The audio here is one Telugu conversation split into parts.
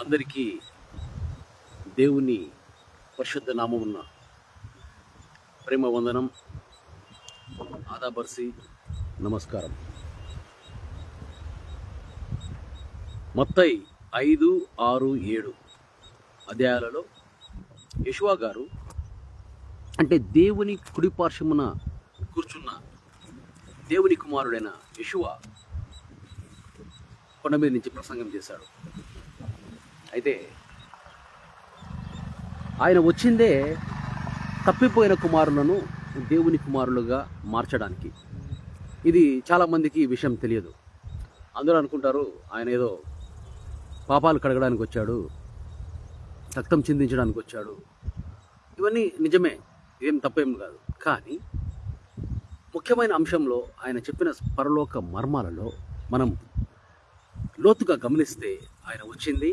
అందరికీ దేవుని పరిశుద్ధ నామమున్న ప్రేమ వందనం, ఆదాబర్సి, నమస్కారం. మత్తయి 5, 6, 7 అధ్యాయాలలో యెషువా గారు అంటే దేవుని కుడిపార్శ్వమున కూర్చున్న దేవుని కుమారుడైన యెషువా కొండ మీద నుంచి ప్రసంగం చేశాడు. అయితే ఆయన వచ్చిందే తప్పిపోయిన కుమారులను దేవుని కుమారులుగా మార్చడానికి. ఇది చాలామందికి ఈ విషయం తెలియదు. అందరూ అనుకుంటారు ఆయన ఏదో పాపాలు కడగడానికి వచ్చాడు, రక్తం చిందించడానికి వచ్చాడు. ఇవన్నీ నిజమే, ఏం తప్పేం కాదు. కానీ ముఖ్యమైన అంశంలో ఆయన చెప్పిన పరలోక మర్మాలలో మనం లోతుగా గమనిస్తే ఆయన వచ్చింది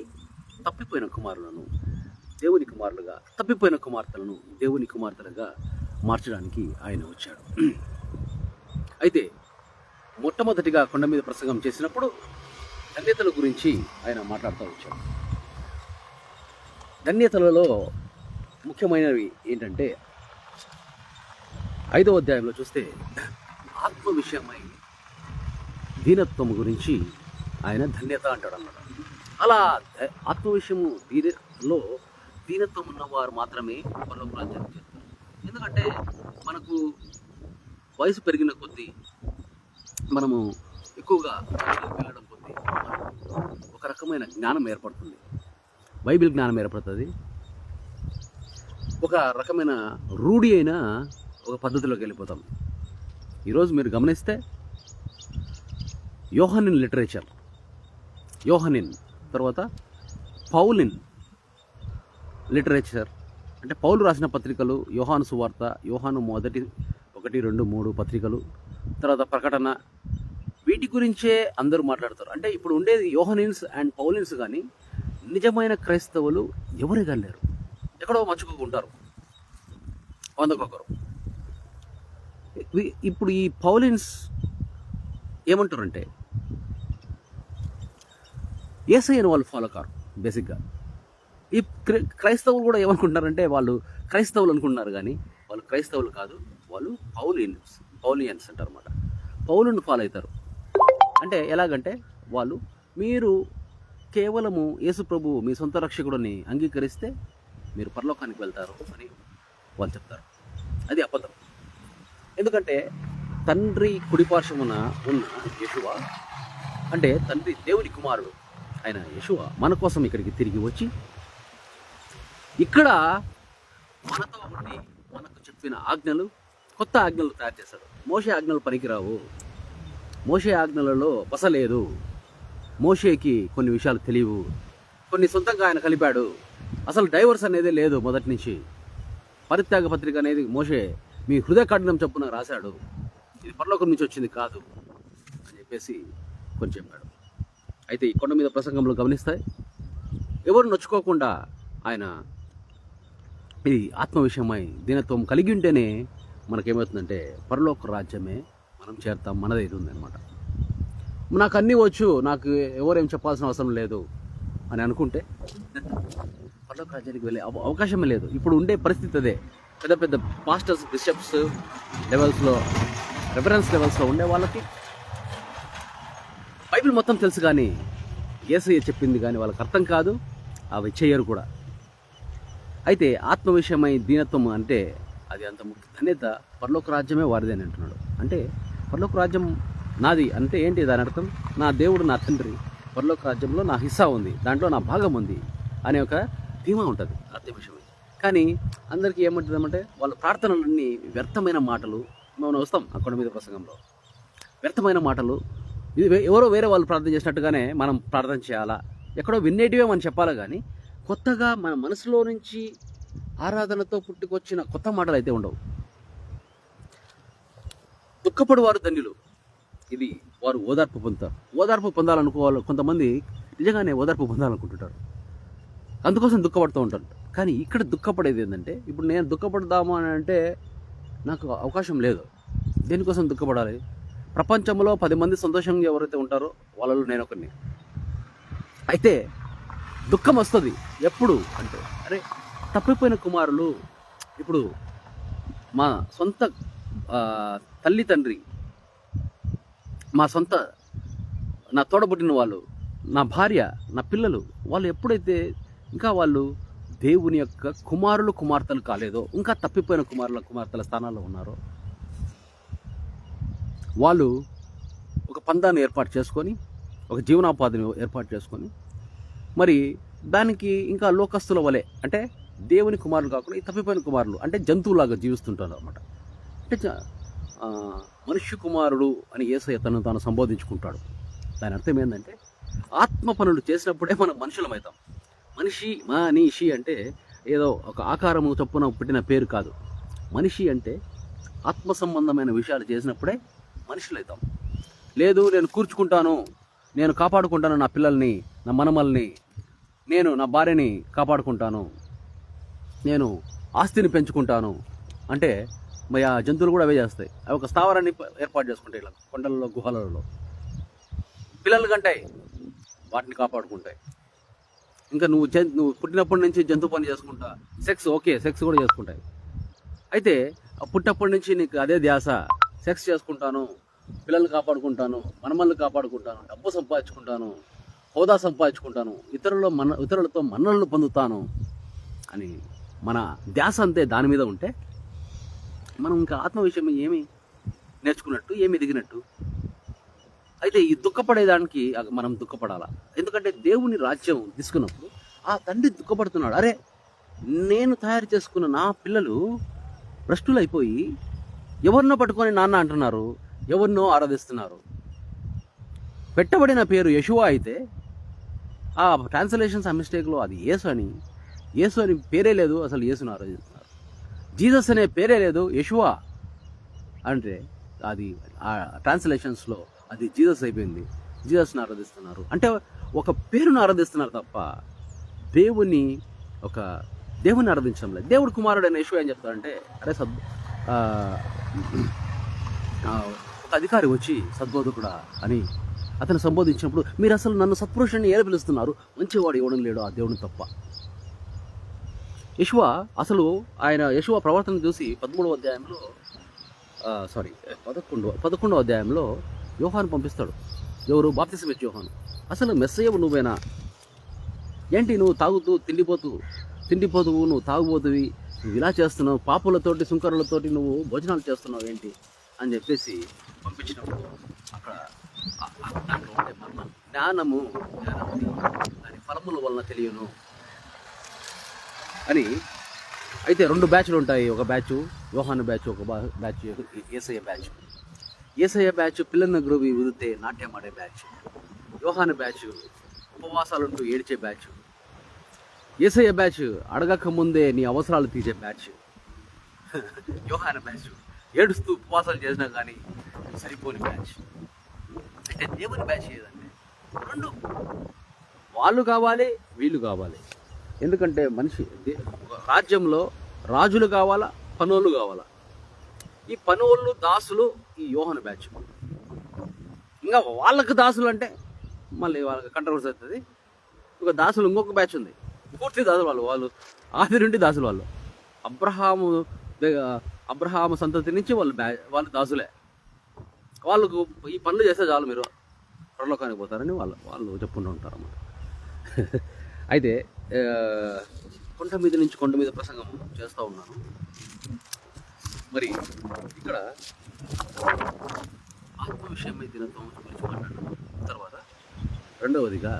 తప్పిపోయిన కుమారులను దేవుని కుమారులుగా, తప్పిపోయిన కుమార్తెలను దేవుని కుమార్తెలుగా మార్చడానికి ఆయన వచ్చాడు. అయితే మొట్టమొదటిగా కొండ మీద ప్రసంగం చేసినప్పుడు ధన్యతల గురించి ఆయన మాట్లాడుతూ వచ్చాడు. ధన్యతలలో ముఖ్యమైనవి ఏంటంటే 5వ అధ్యాయంలో చూస్తే ఆత్మ విషయమై దీనత్వం గురించి ఆయన ధన్యత అంటాడు అన్నమాట. అలా ఆత్మ విషయము దీనిలో దీనత్వం ఉన్నవారు మాత్రమే పరలోక రాజ్యానికి చేస్తారు. ఎందుకంటే మనకు వయసు పెరిగిన కొద్దీ, మనము ఎక్కువగా వెళ్ళడం కొద్దీ ఒక రకమైన జ్ఞానం ఏర్పడుతుంది, బైబిల్ జ్ఞానం ఏర్పడుతుంది. ఒక రకమైన రూఢి అయిన ఒక పద్ధతిలోకి వెళ్ళిపోతాం. ఈరోజు మీరు గమనిస్తే యోహానిన్ లిటరేచర్, యోహానిన్ తర్వాత పౌలిన్ లిటరేచర్, అంటే పౌలు రాసిన పత్రికలు, యోహాను సువార్త, యోహాను మొదటి 1, 2, 3 పత్రికలు, తర్వాత ప్రకటన, వీటి గురించే అందరూ మాట్లాడతారు. అంటే ఇప్పుడు ఉండేది యోహానిన్స్ అండ్ పౌలిన్స్, కానీ నిజమైన క్రైస్తవులు ఎవరిగా లేరు, ఎక్కడో మర్చుకుంటారు వందకొకరు. ఇప్పుడు ఈ పౌలిన్స్ ఏమంటారంటే యేసయ్యను వాళ్ళు ఫాలో కారు. బేసిక్గా ఈ క్రైస్తవులు కూడా ఏమనుకుంటున్నారంటే వాళ్ళు క్రైస్తవులు అనుకుంటున్నారు, కానీ వాళ్ళు క్రైస్తవులు కాదు, వాళ్ళు పౌలియన్స్ అంటారు అన్నమాట. పౌలుని ఫాలో అవుతారు. అంటే ఎలాగంటే వాళ్ళు, మీరు కేవలము యేసు ప్రభు మీ సొంత రక్షకుడిని అంగీకరిస్తే మీరు పరలోకానికి వెళ్తారు అని వాళ్ళు చెప్తారు. అది అబద్ధం. ఎందుకంటే తండ్రి కుడిపార్శ్వమున ఉన్న యెషువా, అంటే తండ్రి దేవుని కుమారుడు ఆయన యెషువా మన కోసం ఇక్కడికి తిరిగి వచ్చి ఇక్కడ మనతో ఉండి మనకు చెప్పిన ఆజ్ఞలు, కొత్త ఆజ్ఞలు తయారు చేశాడు. మోషే ఆజ్ఞలు పనికిరావు, మోషే ఆజ్ఞలలో బసలేదు, మోషేకి కొన్ని విషయాలు తెలియవు, కొన్ని సొంతంగా ఆయన కలిపాడు. అసలు డైవర్స్ అనేది లేదు మొదటి నుంచి. పరిత్యాగ పత్రిక అనేది మోషే మీ హృదయ కఠినం చొప్పున రాశాడు, ఇది పరలోకం నుంచి వచ్చింది కాదు అని చెప్పేసి కొన్ని చెప్పాడు. అయితే ఈ కొండ మీద ప్రసంగంలో గమనిస్తాయి, ఎవరు నొచ్చుకోకుండా ఆయన ఇది ఆత్మ విషయమై దీనత్వం కలిగి ఉంటేనే మనకేమవుతుందంటే పరలోక రాజ్యమే మనం చేరుతాం, మనదే ఇది ఉందన్నమాట. నాకు అన్నీ వచ్చు, నాకు ఎవరేం చెప్పాల్సిన అవసరం లేదు అని అనుకుంటే పరలోక రాజ్యానికి వెళ్ళే అవకాశమే లేదు. ఇప్పుడు ఉండే పరిస్థితి అదే. పెద్ద పెద్ద పాస్టర్స్, బిషప్స్ లెవెల్స్లో, రెఫరెన్స్ లెవెల్స్లో ఉండే వాళ్ళకి బైబిల్ మొత్తం తెలుసు, కానీ యేసయ్య చెప్పింది కానీ వాళ్ళకి అర్థం కాదు, అవి చెయ్యరు కూడా. అయితే ఆత్మ విషయమై దీనత్వం అంటే అది అంత ముఖ్య ధన్యత. పరలోక రాజ్యమే వారిది అని అంటున్నాడు. అంటే పరలోక రాజ్యం నాది అంటే ఏంటి దాని అర్థం? నా దేవుడు, నా తండ్రి పరలోక రాజ్యంలో నా హిస్సా ఉంది, దాంట్లో నా భాగం ఉంది అనే ఒక ధీమా ఉంటుంది ఆత్మ విషయమై. కానీ అందరికీ ఏమంటుందంటే వాళ్ళ ప్రార్థనలన్నీ వ్యర్థమైన మాటలు. మనం వస్తాం అక్కడ మీద ప్రసంగంలో, వ్యర్థమైన మాటలు. ఇది ఎవరో వేరే వాళ్ళు ప్రార్థన చేసినట్టుగానే మనం ప్రార్థన చేయాలా, ఎక్కడో వినేటివే మనం చెప్పాలా, కానీ కొత్తగా మన మనసులో నుంచి ఆరాధనతో పుట్టుకొచ్చిన కొత్త మాటలు అయితే ఉండవు. దుఃఖపడు వారు ధన్యులు, ఇది వారు ఓదార్పు పొందుతారు. ఓదార్పు పొందాలనుకోవాలి కొంతమంది, నిజంగానే ఓదార్పు పొందాలనుకుంటుంటారు, అందుకోసం దుఃఖపడుతూ ఉంటారు. కానీ ఇక్కడ దుఃఖపడేది ఏంటంటే, ఇప్పుడు నేను దుఃఖపడదాము అని అంటే నాకు అవకాశం లేదు. దేనికోసం దుఃఖపడాలి? ప్రపంచంలో 10 మంది సంతోషంగా ఎవరైతే ఉంటారో వాళ్ళలో నేను ఒకరిని. అయితే దుఃఖం వస్తుంది. ఎప్పుడు అంటే, అరే తప్పిపోయిన కుమారులు, ఇప్పుడు మా సొంత తల్లి తండ్రి, మా సొంత నా తోడబుట్టిన వాళ్ళు, నా భార్య, నా పిల్లలు, వాళ్ళు ఎప్పుడైతే ఇంకా వాళ్ళు దేవుని యొక్క కుమారులు కుమార్తెలు కాలేదో, ఇంకా తప్పిపోయిన కుమార్తెల స్థానాల్లో ఉన్నారో, వాళ్ళు ఒక పందాన్ని ఏర్పాటు చేసుకొని, ఒక జీవనోపాధిని ఏర్పాటు చేసుకొని, మరి దానికి ఇంకా లోకస్తుల వలె, అంటే దేవుని కుమారులు కాకుండా ఈ తప్పిపోయిన కుమారులు అంటే జంతువులాగా జీవిస్తుంటారు అన్నమాట. అంటే మనుష్య కుమారుడు అని యేసయ్య తను తాను సంబోధించుకుంటాడు. దాని అర్థం ఏంటంటే, ఆత్మ పనులు చేసినప్పుడే మనం మనుషులమవుతాం. మనిషి అంటే ఏదో ఒక ఆకారము చొప్పున పుట్టిన పేరు కాదు. మనిషి అంటే ఆత్మ సంబంధమైన విషయాలు చేసినప్పుడే మనుషులవుతాం. లేదు నేను కూర్చుకుంటాను, నేను కాపాడుకుంటాను నా పిల్లల్ని, నా మనమల్ని, నేను నా భార్యని కాపాడుకుంటాను, నేను ఆస్తిని పెంచుకుంటాను అంటే మరి ఆ జంతువులు కూడా అవే చేస్తాయి. అవి ఒక స్థావరాన్ని ఏర్పాటు చేసుకుంటాయి, ఇలా కొండలలో గుహలలో పిల్లలు కంటాయి, వాటిని కాపాడుకుంటాయి. ఇంకా నువ్వు పుట్టినప్పటి నుంచి జంతు పని చేసుకుంటా, సెక్స్ కూడా చేసుకుంటాయి. అయితే పుట్టినప్పటి నుంచి నీకు అదే ధ్యాస, సెక్స్ చేసుకుంటాను, పిల్లల్ని కాపాడుకుంటాను, మనమల్ని కాపాడుకుంటాను, డబ్బు సంపాదించుకుంటాను, హోదా సంపాదించుకుంటాను, ఇతరులతో మన్ననలు పొందుతాను అని మన ధ్యాస అంతే దాని మీద ఉంటే, మనం ఇంకా ఆత్మ విషయం ఏమి నేర్చుకున్నట్టు, ఏమి ఎదిగినట్టు. అయితే ఈ దుఃఖపడేదానికి మనం దుఃఖపడాలా? ఎందుకంటే దేవుని రాజ్యం తీసుకున్నప్పుడు ఆ తండ్రి దుఃఖపడుతున్నాడు. అరే నేను తయారు చేసుకున్న నా పిల్లలు భ్రష్టులైపోయి ఎవరినో పట్టుకొని నాన్న అంటున్నారు, ఎవరినో ఆరాధిస్తున్నారు. పెట్టబడిన పేరు యెషువా అయితే ఆ ట్రాన్స్లేషన్స్ ఆ మిస్టేక్లో అది యేసు అని పేరే లేదు, అసలు యేసుని ఆరాధిస్తున్నారు. జీసస్ అనే పేరే లేదు, యెషువా అంటే అది ఆ ట్రాన్స్లేషన్స్లో అది జీసస్ అయిపోయింది. జీసస్ని ఆరాధిస్తున్నారు అంటే ఒక పేరును ఆరాధిస్తున్నారు తప్ప దేవుని ఆరాధించడం లేదు. దేవుడు కుమారుడైన యెషువా ఏం చెప్తాడంటే, అరే ఒక అధికారి వచ్చి సద్బోధకుడా అని అతను సంబోధించినప్పుడు, మీరు అసలు నన్ను సత్పురుషుని ఏడ పిలుస్తున్నారు, మంచివాడు ఇవ్వడం లేడు ఆ దేవుని తప్ప. యెషువా ప్రవర్తన చూసి 11వ అధ్యాయంలో యోహాను పంపిస్తాడు. ఎవరు? బాప్తిసం ఇచ్చే యోహాను. అసలు మెస్సయ్యవు నువ్వేనా? ఏంటి నువ్వు తిండిపోతువు, నువ్వు తాగుబోతువి, నువ్వు ఇలా చేస్తున్నావు, పాపులతోటి సుంకరులతోటి నువ్వు భోజనాలు చేస్తున్నావు ఏంటి అని చెప్పేసి పంపించినప్పుడు అక్కడ దాంట్లో ఉండే జ్ఞానము దాని ఫలముల వలన తెలియను అని. అయితే 2 బ్యాచ్లు ఉంటాయి. ఒక బ్యాచ్ యోహాను బ్యాచ్, ఒక బ్యాచ్ యేసయ్య బ్యాచ్ పిల్లల గ్రోవి ఉదితే నాట్యం ఆడే బ్యాచ్. యోహాను బ్యాచ్ ఉపవాసాలుంటూ ఏడ్చే బ్యాచ్. యేసయ్య బ్యాచ్ అడగక ముందే నీ అవసరాలు తీసే బ్యాచ్. యోహాను బ్యాచ్ ఏడుస్తూ ఉపవాసాలు చేసినా కానీ సరిపోని బ్యాచ్. అంటే దేవుని బ్యాచ్ ఏదంటే 2, వాళ్ళు కావాలి, వీళ్ళు కావాలి. ఎందుకంటే మనిషి రాజ్యంలో రాజులు కావాలా, పనోళ్ళు కావాలా. ఈ పనోళ్ళు దాసులు ఈ యోహాను బ్యాచ్. ఇంకా వాళ్ళకి దాసులు అంటే మళ్ళీ వాళ్ళకి కంట్రవర్సీ అవుతుంది. దాసులు ఇంకొక బ్యాచ్ ఉంది, పూర్తి దాసులు వాళ్ళు ఆది నుండి దాసులు. వాళ్ళు అబ్రహాము సంతతి నుంచి వాళ్ళు దాసులే. వాళ్ళకు ఈ పనులు చేస్తే చాలు మీరు పరలోకానికి పోతారని వాళ్ళు చెప్పుకుంటూ ఉంటారు అన్నమాట. అయితే కొండ మీద ప్రసంగం చేస్తూ ఉన్నాను. మరి ఇక్కడ ఆత్మ విషయమై దినత్వం గురించి మాట్లాడుతున్నాం. తర్వాత 2వదిగా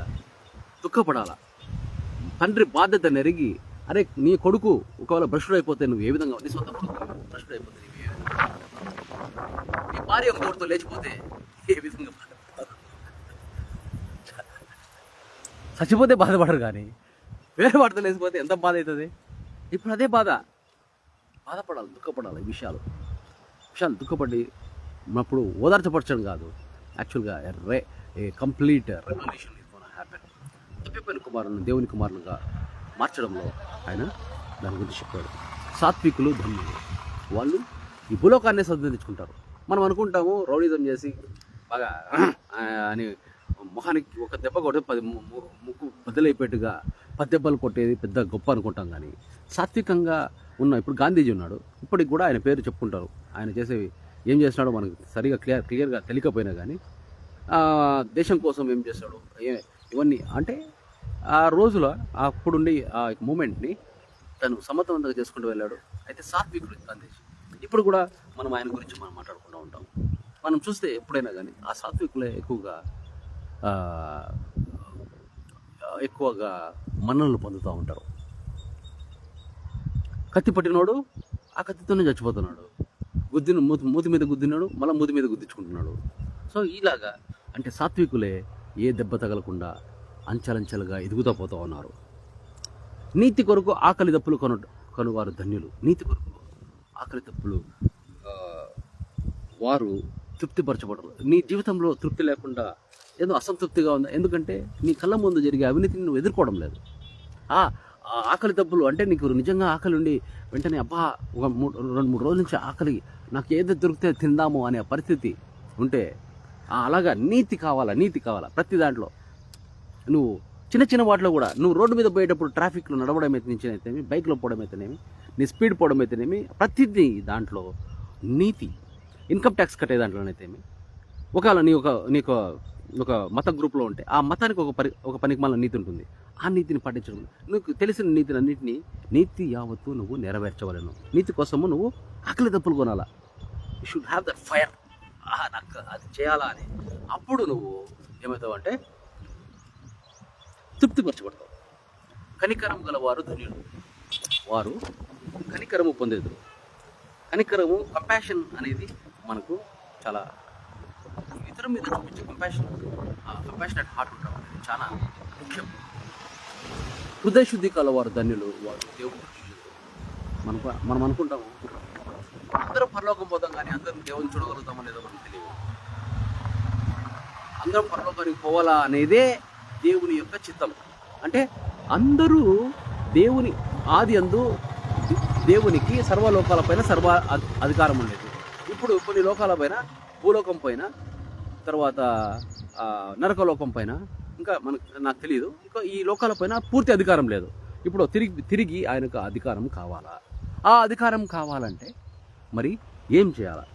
దుఃఖపడాలా. తండ్రి బాధ్యత నెరిగి, అరే నీ కొడుకు ఒకవేళ భ్రష్టుడైపోతే నువ్వు ఏ విధంగా, నీ సొంత కొడుకు భ్రష్టుడైపోతే నువ్వు ఏ విధంగా, నీ భార్య ఒక కోరితో లేచిపోతే ఏ విధంగా బాధపడతారు? చచ్చిపోతే బాధపడరు, కానీ వేరే వాడితో లేచిపోతే ఎంత బాధ అవుతుంది. ఇప్పుడు అదే బాధపడాలి, దుఃఖపడాలి. ఈ విషయాలు దుఃఖపడినప్పుడు ఓదార్చపరచడం కాదు, యాక్చువల్గా ఏ complete revolution is gonna happen. తప్పిపోయిన కుమారులను దేవుని కుమారులుగా మార్చడంలో ఆయన దాని గురించి చెప్పాడు. సాత్వికులు ధన్యులు, వాళ్ళు ఈ భూలోకాన్ని సద్వినియోగించుకుంటారు. మనం అనుకుంటాము రౌడీజం చేసి బాగా అని మొహానికి ఒక దెబ్బ కొడితే 10 ముక్కు బద్దలైపోయేట్టుగా 10 దెబ్బలు కొట్టేది పెద్ద గొప్ప అనుకుంటాం. కానీ సాత్వికంగా ఉన్న ఇప్పుడు గాంధీజీ ఉన్నాడు, ఇప్పటికి కూడా ఆయన పేరు చెప్పుకుంటారు. ఆయన చేసేవి ఏం చేస్తున్నాడో మనకు సరిగా క్లియర్గా తెలియకపోయినా కానీ దేశం కోసం ఏం చేస్తాడు ఇవన్నీ అంటే ఆ రోజుల అప్పుడుండి ఆ మూమెంట్ని తను సమర్థవంతంగా చేసుకుంటూ వెళ్ళాడు. అయితే సాత్వికుడు గాంధీజీ. ఇప్పుడు కూడా మనం ఆయన గురించి మనం మాట్లాడుకుంటూ ఉంటాం. మనం చూస్తే ఎప్పుడైనా కానీ ఆ సాత్వికులే ఎక్కువగా మన్ననలు పొందుతూ ఉంటారు. కత్తి పట్టినోడు ఆ కత్తితోనే చచ్చిపోతున్నాడు, మూతి మీద గుద్దినాడు మళ్ళీ మూతి మీద గుద్దించుకుంటున్నాడు. సో ఇలాగా అంటే సాత్వికులే ఏ దెబ్బ తగలకుండా అంచెలంచెలుగా ఎదుగుతూ పోతూ ఉన్నారు. నీతి కొరకు ఆకలి దప్పులు కనువారు ధన్యులు. నీతి కొరకు ఆకలి దప్పులు వారు తృప్తిపరచబడరు. నీ జీవితంలో తృప్తి లేకుండా ఏదో అసంతృప్తిగా ఉంది, ఎందుకంటే నీ కళ్ళ ముందు జరిగే అవినీతిని నువ్వు ఎదుర్కోవడం లేదు. ఆకలి దప్పులు అంటే నీకు నిజంగా ఆకలి ఉండి వెంటనే అబ్బా ఒక 2-3 రోజుల నుంచి ఆకలి, నాకు ఏదో దొరికితే తిందాము అనే పరిస్థితి ఉంటే అలాగా నీతి కావాలా ప్రతి దాంట్లో. నువ్వు చిన్న వాటిలో కూడా నువ్వు రోడ్డు మీద పోయేటప్పుడు ట్రాఫిక్లో నడవడం అయితేనేమి, బైక్లో పోవడం అయితేనేమి, నీ స్పీడ్ పోవడం అయితేనేమి, ప్రతిదీ దాంట్లో నీతి. ఇన్కమ్ ట్యాక్స్ కట్టే దాంట్లోనైతేమి, ఒకవేళ నీకు ఒక మత గ్రూప్లో ఉంటే ఆ మతానికి ఒక పనికి మళ్ళీ నీతి ఉంటుంది. ఆ నీతిని పాటించడం, నీకు తెలిసిన నీతిని నీతి యావత్తు నువ్వు నెరవేర్చవలను. నీతి కోసము నువ్వు ఆకలి దప్పులు కొనాలా. You should have that fire. నాకు అది చేయాలా అని. అప్పుడు నువ్వు ఏమవుతావు అంటే తృప్తిపరచబడతావు. కనికరం గలవారు ధన్యులు, వారు కనికరము పొందేదురు. కనికరము, కంపాషన్ అనేది మనకు చాలా ఇతరుల మీద చూపించే కంపాషనేట్ హార్ట్ ఉండడం అనేది చాలా ముఖ్యం. హృదయ శుద్ధి కలవారు ధన్యులు, వారు దేవుడు. మనం అనుకుంటాము అందరం పరలోకం పోతాం, కానీ అందరం దేవుని చూడగలుగుతామో లేదో మనకు తెలియదు. అందరం పరలోకానికి పోవాలా అనేదే దేవుని యొక్క చిత్తం. అంటే అందరూ దేవుని ఆది అందు దేవునికి సర్వలోకాలపైన అధికారం ఉండేది. ఇప్పుడు కొన్ని లోకాలపైన, భూలోకం పైన, తర్వాత నరకలోకం పైన, ఇంకా నాకు తెలియదు, ఇంకా ఈ లోకాలపైన పూర్తి అధికారం లేదు. ఇప్పుడు తిరిగి ఆయనకు అధికారం కావాలా? ఆ అధికారం కావాలంటే మరి ఏం చేయాలా?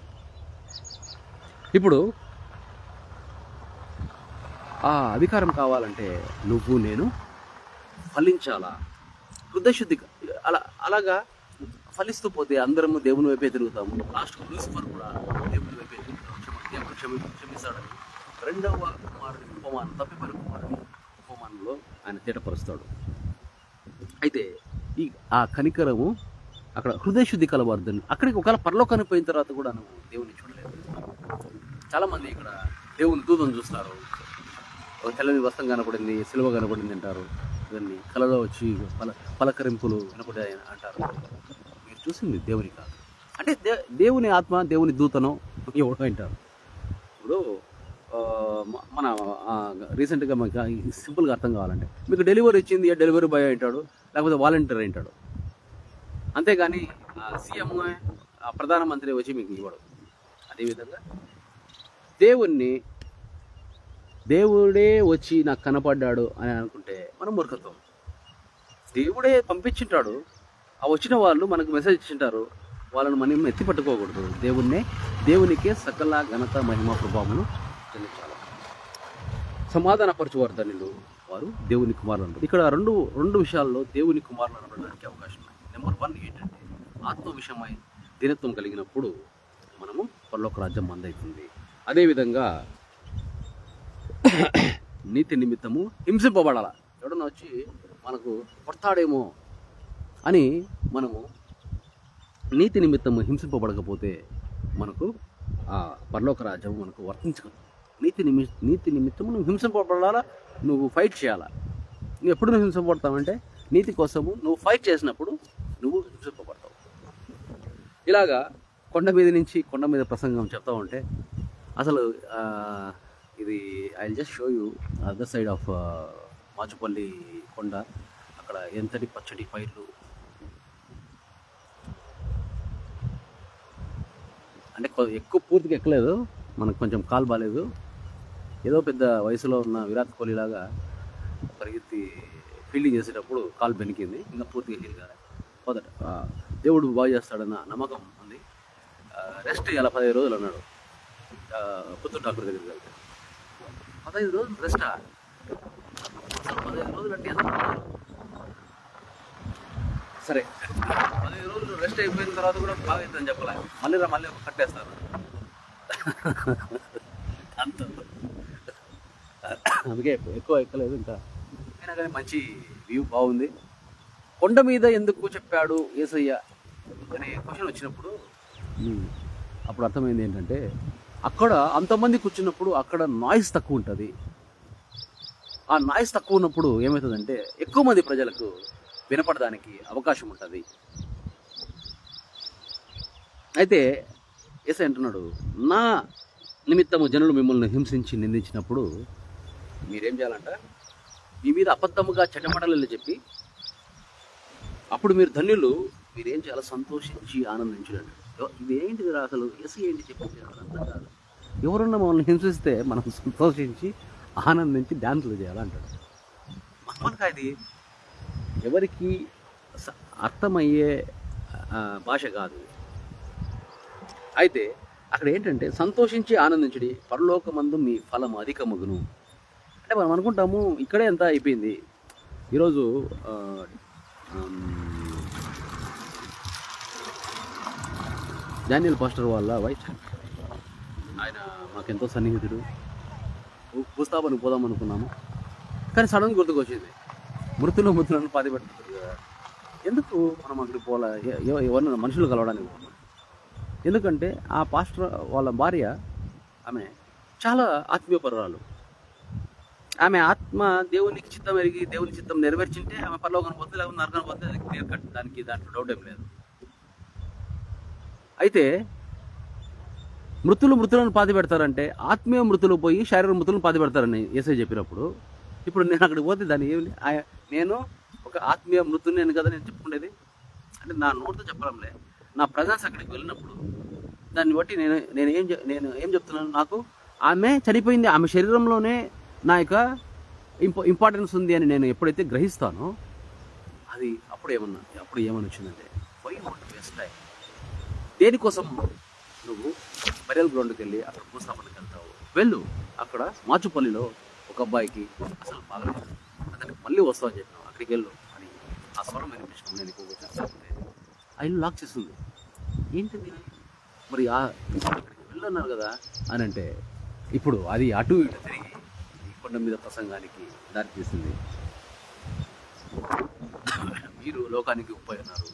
ఇప్పుడు ఆ అధికారం కావాలంటే నువ్వు నేను ఫలించాలా. హృదయశుద్ధి అలాగా ఫలిస్తూ పోతే అందరము దేవుని వైపే తిరుగుతాము. లాస్ట్ లూసిఫర్ కూడా దేవుని వైపే క్షమిస్తాడని 2వ కుమారుడి ఉపమానం, తప్పిపోయిన కుమారుడి ఉపమానంలో ఆయన తేటపరుస్తాడు. అయితే ఆ కనికరము అక్కడ హృదయశుద్ధి కలవార్దని, అక్కడికి ఒకవేళ పరలోకానికి పోయిన తర్వాత కూడా నువ్వు దేవుని చూడలేదు. చాలామంది ఇక్కడ దేవుని దూతను చూస్తారు, తెల్లని వస్త్రం కనపడింది, సిలువ కనపడింది అంటారు, ఇవన్నీ కళలో వచ్చి పలకరింపులు వినపడే అంటారు. మీరు చూసింది దేవుని కాదు. అంటే దేవుని ఆత్మ, దేవుని దూతను ఎవడో అంటారు. ఇప్పుడు మన రీసెంట్గా మనకి సింపుల్గా అర్థం కావాలంటే, మీకు డెలివరీ ఇచ్చింది డెలివరీ బాయ్ అంటాడు, లేకపోతే వాలంటీర్ అంటాడు. అంతేగాని సీఎం, ప్రధానమంత్రి వచ్చి మీకు ఇవ్వడు. అదేవిధంగా దేవుడే వచ్చి నాకు కనపడ్డాడు అని అనుకుంటే మనం మూర్ఖత్వం. దేవుడే పంపించింటాడు, ఆ వచ్చిన వాళ్ళు మనకు మెసేజ్ ఇచ్చింటారు, వాళ్ళని మనం ఎత్తి పట్టుకోకూడదు. దేవునికే సకల ఘనత, మహిమ, ప్రభావమును చెల్లించాలి. సమాధానపరచువారు ధన్యులు, వారు దేవుని కుమారులు అంటారు. ఇక్కడ రెండు విషయాల్లో దేవుని కుమారులు అనడానికి అవకాశం ఉంది. నెంబర్ 1 ఏంటంటే ఆత్మ విషయమై దీనత్వం కలిగినప్పుడు మనము పరలోక రాజ్యం మందవుతుంది. అదేవిధంగా నీతి నిమిత్తము హింసింపబడాల. ఎవడన్నా వచ్చి మనకు కొడతాడేమో అని మనము నీతి నిమిత్తము హింసింపబడకపోతే మనకు ఆ పరలోక రాజ్యం మనకు వర్తించదు. నీతి నిమిత్తము నువ్వు హింసింపబడాలా, నువ్వు ఫైట్ చేయాలా. నువ్వు ఎప్పుడు నువ్వు హింసింపబడతావంటే నీతి కోసము నువ్వు ఫైట్ చేసినప్పుడు నువ్వు హింసింపబడతావు. ఇలాగా కొండ మీద ప్రసంగం చెప్తా ఉంటే అసలు ఇది I will just show you other side of Machupalli కొండ. అక్కడ ఎంతటి పచ్చటి పైర్లు, అంటే ఎక్కువ పూర్తిగా ఎక్కలేదు, మనకు కొంచెం కాలు బాగాలేదు. ఏదో పెద్ద వయసులో ఉన్న విరాట్ కోహ్లీ లాగా పరిగెత్తి ఫీల్డింగ్ చేసేటప్పుడు కాలు బెనికింది, ఇంకా పూర్తిగా హీల్ కాలే. మొదట దేవుడు బాగు చేస్తాడన్న నమ్మకం ఉంది. రెస్ట్ ఇలా 15 రోజులు అన్నాడు పుత్తూరు డాక్టర్ దగ్గరికి వెళ్తే. 15 రోజులు రెస్టా? అసలు 15 రోజులు అంటే ఎంత? సరే 15 రోజులు రెస్ట్ అయిపోయిన తర్వాత కూడా బాగా అవుతుందని చెప్పలే, మళ్ళీ కట్టేస్తారు అంత. అందుకే ఎక్కువ ఎక్కలేదు ఇంకా. అయినా కానీ మంచి వ్యూ బాగుంది. కొండ మీద ఎందుకు చెప్పాడు యేసయ్య అనే క్వశ్చన్ వచ్చినప్పుడు అప్పుడు అర్థమైంది ఏంటంటే, అక్కడ అంతమంది కూర్చున్నప్పుడు అక్కడ నాయిస్ తక్కువ ఉంటుంది. ఆ నాయిస్ తక్కువ ఉన్నప్పుడు ఏమవుతుందంటే ఎక్కువ మంది ప్రజలకు వినపడడానికి అవకాశం ఉంటుంది. అయితే యేసయ్య అంటున్నాడు, నా నిమిత్తము జనులు మిమ్మల్ని హింసించి నిందించినప్పుడు మీరేం చేయాలంట? మీ మీద అబద్ధముగా చెడ్డమడలు చెప్పి అప్పుడు మీరు ధన్యులు, మీరేం చేయాలి? సంతోషించి ఆనందించండి. ఇదేంటిది అసలు? యేసయ్య ఏంటి చెప్పింది? అర్థం కాదు. ఎవరన్నా మమ్మల్ని హింసిస్తే మనం సంతోషించి ఆనందించి డ్యాన్సులు చేయాలంటాడు. మనకు అది ఎవరికి అర్థమయ్యే భాష కాదు. అయితే అక్కడ ఏంటంటే సంతోషించి ఆనందించడి, పరలోకమందు మీ ఫలం అధికమగును. అంటే మనం అనుకుంటాము ఇక్కడే ఎంత అయిపోయింది. ఈరోజు డానియల్ పాస్టర్ వాళ్ళ వైఫ్, ఆయన మాకెంతో సన్నిహితుడు. భూస్థాపనకు పోదాం అనుకున్నాము, కానీ సడన్గా గుర్తుకొచ్చింది మృతులను పాతి పెడుతుంది కదా, ఎందుకు మనం అక్కడికి పోలే? ఎవరన్నా మనుషులు కలవడానికి పోతాం. ఎందుకంటే ఆ పాస్టర్ వాళ్ళ భార్య ఆమె చాలా ఆత్మీయపరురాలు. ఆమె ఆత్మ దేవునికి చిత్తం ఎరిగి దేవుని చిత్తం నెరవేర్చింటే ఆమె పరలోకం పోతే, లేకపోతే నరకం పోతే అది క్లియర్ కట్, దాంట్లో డౌట్ ఏం లేదు. అయితే మృతులను పాతి పెడతారంటే ఆత్మీయ మృతులు పోయి శారీరక మృతులను పాతి పెడతారని యేసయ్య చెప్పినప్పుడు, ఇప్పుడు నేను అక్కడికి పోతే దాన్ని ఏమి, నేను ఒక ఆత్మీయ మృతుని నేను కదా నేను చెప్పుకునేది. అంటే నా నోటితో చెప్పడంలే, నా ప్రజెన్స్ అక్కడికి వెళ్ళినప్పుడు దాన్ని బట్టి నేను ఏం చెప్తున్నాను? నాకు ఆమె చనిపోయింది, ఆమె శరీరంలోనే నా యొక్క ఇంపార్టెన్స్ ఉంది అని నేను ఎప్పుడైతే గ్రహిస్తానో అది అప్పుడు ఏమని వచ్చిందంటే, why want to waste time? దేనికోసం నువ్వు బరియల్ గ్రౌండ్కి వెళ్ళి అక్కడ భూస్థాపనకి వెళ్తావు? వెళ్ళు, అక్కడ మాచుపల్లిలో ఒక అబ్బాయికి అసలు బాగలేదు, అతనికి మళ్ళీ వస్తావు అని చెప్పినావు, అక్కడికి వెళ్ళు అని ఆ స్వరం వినిపించడం నేను ఎక్కువగా చేస్తానంటే ఆ ఇల్లు లాక్ చేస్తుంది. ఏంటిది మరి? అక్కడికి వెళ్ళన్నారు కదా అని అంటే ఇప్పుడు అది అటు ఇటు తిరిగి కొండ మీద ప్రసంగానికి దారి తీసింది. మీరు లోకానికి ఉప్పై ఉన్నారు,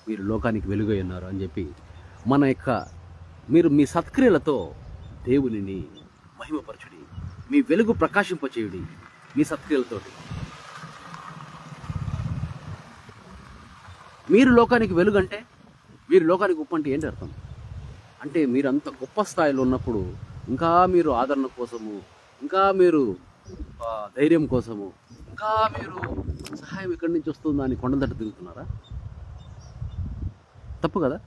మీరు లోకానికి వెలుగై ఉన్నారు అని చెప్పి మీరు మీ సత్క్రియలతో దేవునిని మహిమపరచుడి, మీ వెలుగు ప్రకాశింపచేయుడి మీ సత్క్రియలతోటి. మీరు లోకానికి వెలుగు అంటే, మీరు లోకానికి ఉప్పు అంటే ఏంటి అర్థం? అంటే మీరు అంత గొప్ప స్థాయిలో ఉన్నప్పుడు ఇంకా మీరు ఆదరణ కోసము, ఇంకా మీరు ధైర్యం కోసము, ఇంకా మీరు సహాయం ఎక్కడి నుంచి వస్తుందా అని కొండ తట్టు తిరుగుతున్నారా? తప్పు కదా.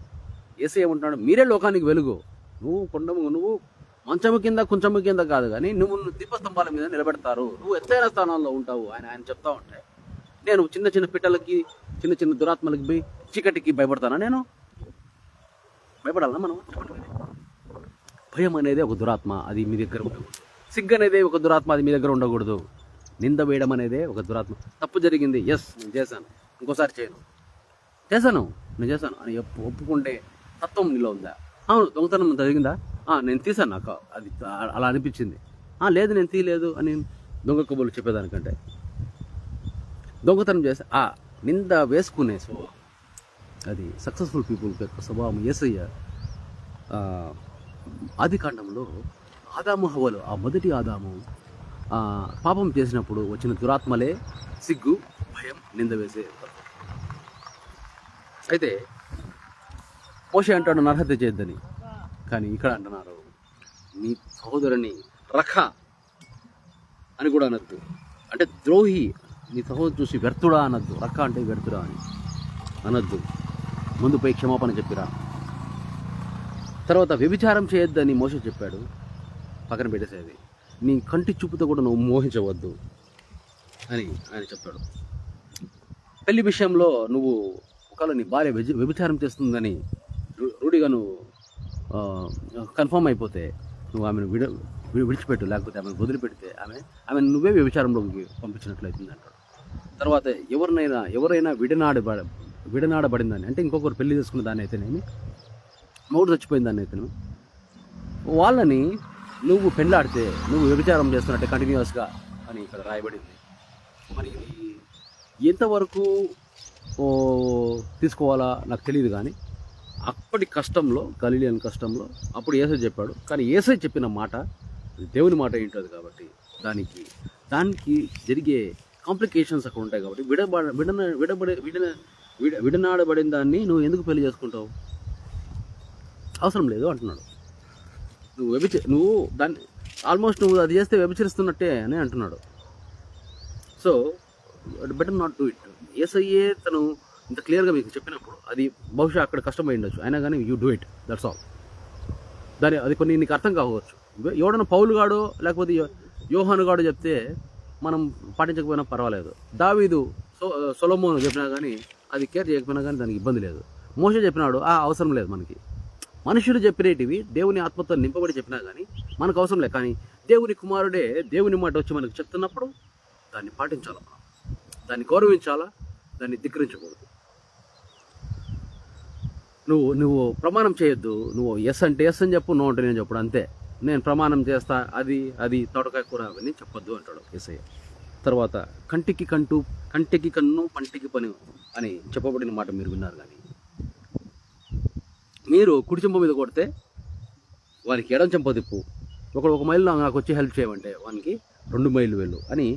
యేసయ్య ఏమంటున్నాడు? మీరే లోకానికి వెలుగు. నువ్వు మంచము కింద కొంచెము కింద కాదు, కానీ నువ్వు దీపస్తంభాల మీద నిలబెడతారు, నువ్వు ఎత్తైన స్థానాల్లో ఉంటావు ఆయన చెప్తా ఉంటే, నేను చిన్న పిట్టలకి చిన్న దురాత్మలకి పోయి చీకటికి భయపడతానా? నేను భయపడాలన్నా? మనం చెప్పండి. భయం అనేది ఒక దురాత్మ, అది మీ దగ్గర ఉండకూడదు. సిగ్గు అనేది ఒక దురాత్మ, అది మీ దగ్గర ఉండకూడదు. నింద వేయడం అనేదే ఒక దురాత్మ. తప్పు జరిగింది, ఎస్ నేను చేశాను, ఇంకోసారి నేను చేశాను అని ఒప్పుకుంటే తత్వం నీలో ఉందా? అవును, దొంగతనం జరిగిందా? నేను తీశాను, నాకు అది అలా అనిపించింది. లేదు నేను తీయలేదు అని దొంగ కబుర్లు చెప్పేదానికంటే దొంగతనం చేసి నింద వేసుకునే స్వభావం, అది సక్సెస్ఫుల్ పీపుల్ యొక్క స్వభావం. యేసయ్య ఆదికాండంలో ఆదాము హవ్వలు, ఆ మొదటి ఆదాము పాపం చేసినప్పుడు వచ్చిన దురాత్మలే సిగ్గు, భయం, నింద వేసే. అయితే మోషే అంటాడు నరహత్య చేయొద్దని, కానీ ఇక్కడ అంటున్నారు నీ సహోదరుని రఖ అని కూడా అనద్దు. అంటే ద్రోహి, నీ సహోదరు చూసి వ్యర్థుడా అనద్దు. రఖ అంటే వ్యర్థుడా అని అనద్దు. ముందు పోయి క్షమాపణ చెప్పిరా. తర్వాత వ్యభిచారం చేయొద్దని మోషే చెప్పాడు, పక్కన పెట్టేసేది. నీ కంటి చూపుతో కూడా నువ్వు మోహించవద్దు అని ఆయన చెప్తాడు. పెళ్లి విషయంలో నువ్వు ఒకవేళ నీ భార్య వ్యభిచారం చేస్తుందని రూఢిగా నువ్వు కన్ఫర్మ్ అయిపోతే నువ్వు ఆమెను విడిచిపెట్టు, లేకపోతే ఆమెను వదిలిపెడితే ఆమె నువ్వే వ్యభిచారంలోకి పంపించినట్లయితుంది అంటాడు. తర్వాత ఎవరైనా విడనాడబడిందని అంటే ఇంకొకరు పెళ్లి చేసుకున్న దాన్ని అయితేనేమి, మౌడు చచ్చిపోయిన దాన్ని అయితేనేమి, వాళ్ళని నువ్వు పెళ్ళాడితే నువ్వు వ్యభిచారం చేస్తున్నట్టే కంటిన్యూస్గా అని ఇక్కడ రాయబడింది. మరి ఎంతవరకు తీసుకోవాలా నాకు తెలియదు, కానీ అప్పటి కష్టంలో, గలిలియన్ కష్టంలో అప్పుడు యేసయ్య చెప్పాడు. కానీ యేసయ్య చెప్పిన మాట దేవుని మాట ఏంటది కాబట్టి దానికి జరిగే కాంప్లికేషన్స్ అక్కడ ఉంటాయి. కాబట్టి విడనాడబడిన దాన్ని నువ్వు ఎందుకు పెళ్లి చేసుకుంటావు, అవసరం లేదు అంటున్నాడు. నువ్వు దాన్ని ఆల్మోస్ట్ నువ్వు అది చేస్తే వ్యభిచరిస్తున్నట్టే అని అంటున్నాడు. So better not do it. యేసయ్యే తను ఇంత క్లియర్గా మీకు చెప్పినప్పుడు అది బహుశా అక్కడ కష్టమై ఉండొచ్చు, అయినా కానీ you do it, that's all. అది కొన్ని నీకు అర్థం కావచ్చు. ఎవడన్నా పౌలు గాడో లేకపోతే యోహాను గాడో చెప్తే మనం పాటించకపోయినా పర్వాలేదు. దావీదు సొలొమోను చెప్పినా కానీ అది కేర్ చేయకపోయినా కానీ దానికి ఇబ్బంది లేదు. మోషే చెప్పినాడు, అవసరం లేదు మనకి. మనుషులు చెప్పినవి దేవుని ఆత్మతో నింపబడి చెప్పినా కానీ మనకు అవసరం లేదు. కానీ దేవుని కుమారుడే దేవుని మాట వచ్చి మనకు చెప్తున్నప్పుడు దాన్ని పాటించాలా, దాన్ని గౌరవించాలా, దాన్ని ధిక్కరించకూడదు. నువ్వు ప్రమాణం చేయొద్దు. నువ్వు ఎస్ అంటే ఎస్ అని చెప్పు, నో అంటే నేను చెప్పడు, అంతే. నేను ప్రమాణం చేస్తా అది తోటకాయ కూర అవన్నీ చెప్పొద్దు అంటాడు యేసయ్య. తర్వాత కంటికి కన్ను పంటికి పని అని చెప్పబడిన మాట మీరు విన్నారు. కానీ మీరు కుడి చెంప మీద కొడితే వానికి ఎడం చెంప తిప్పు, ఒక మైలు నాకు వచ్చి హెల్ప్ చేయమంటే వానికి 2 మైళ్ళు వెళ్ళు అని.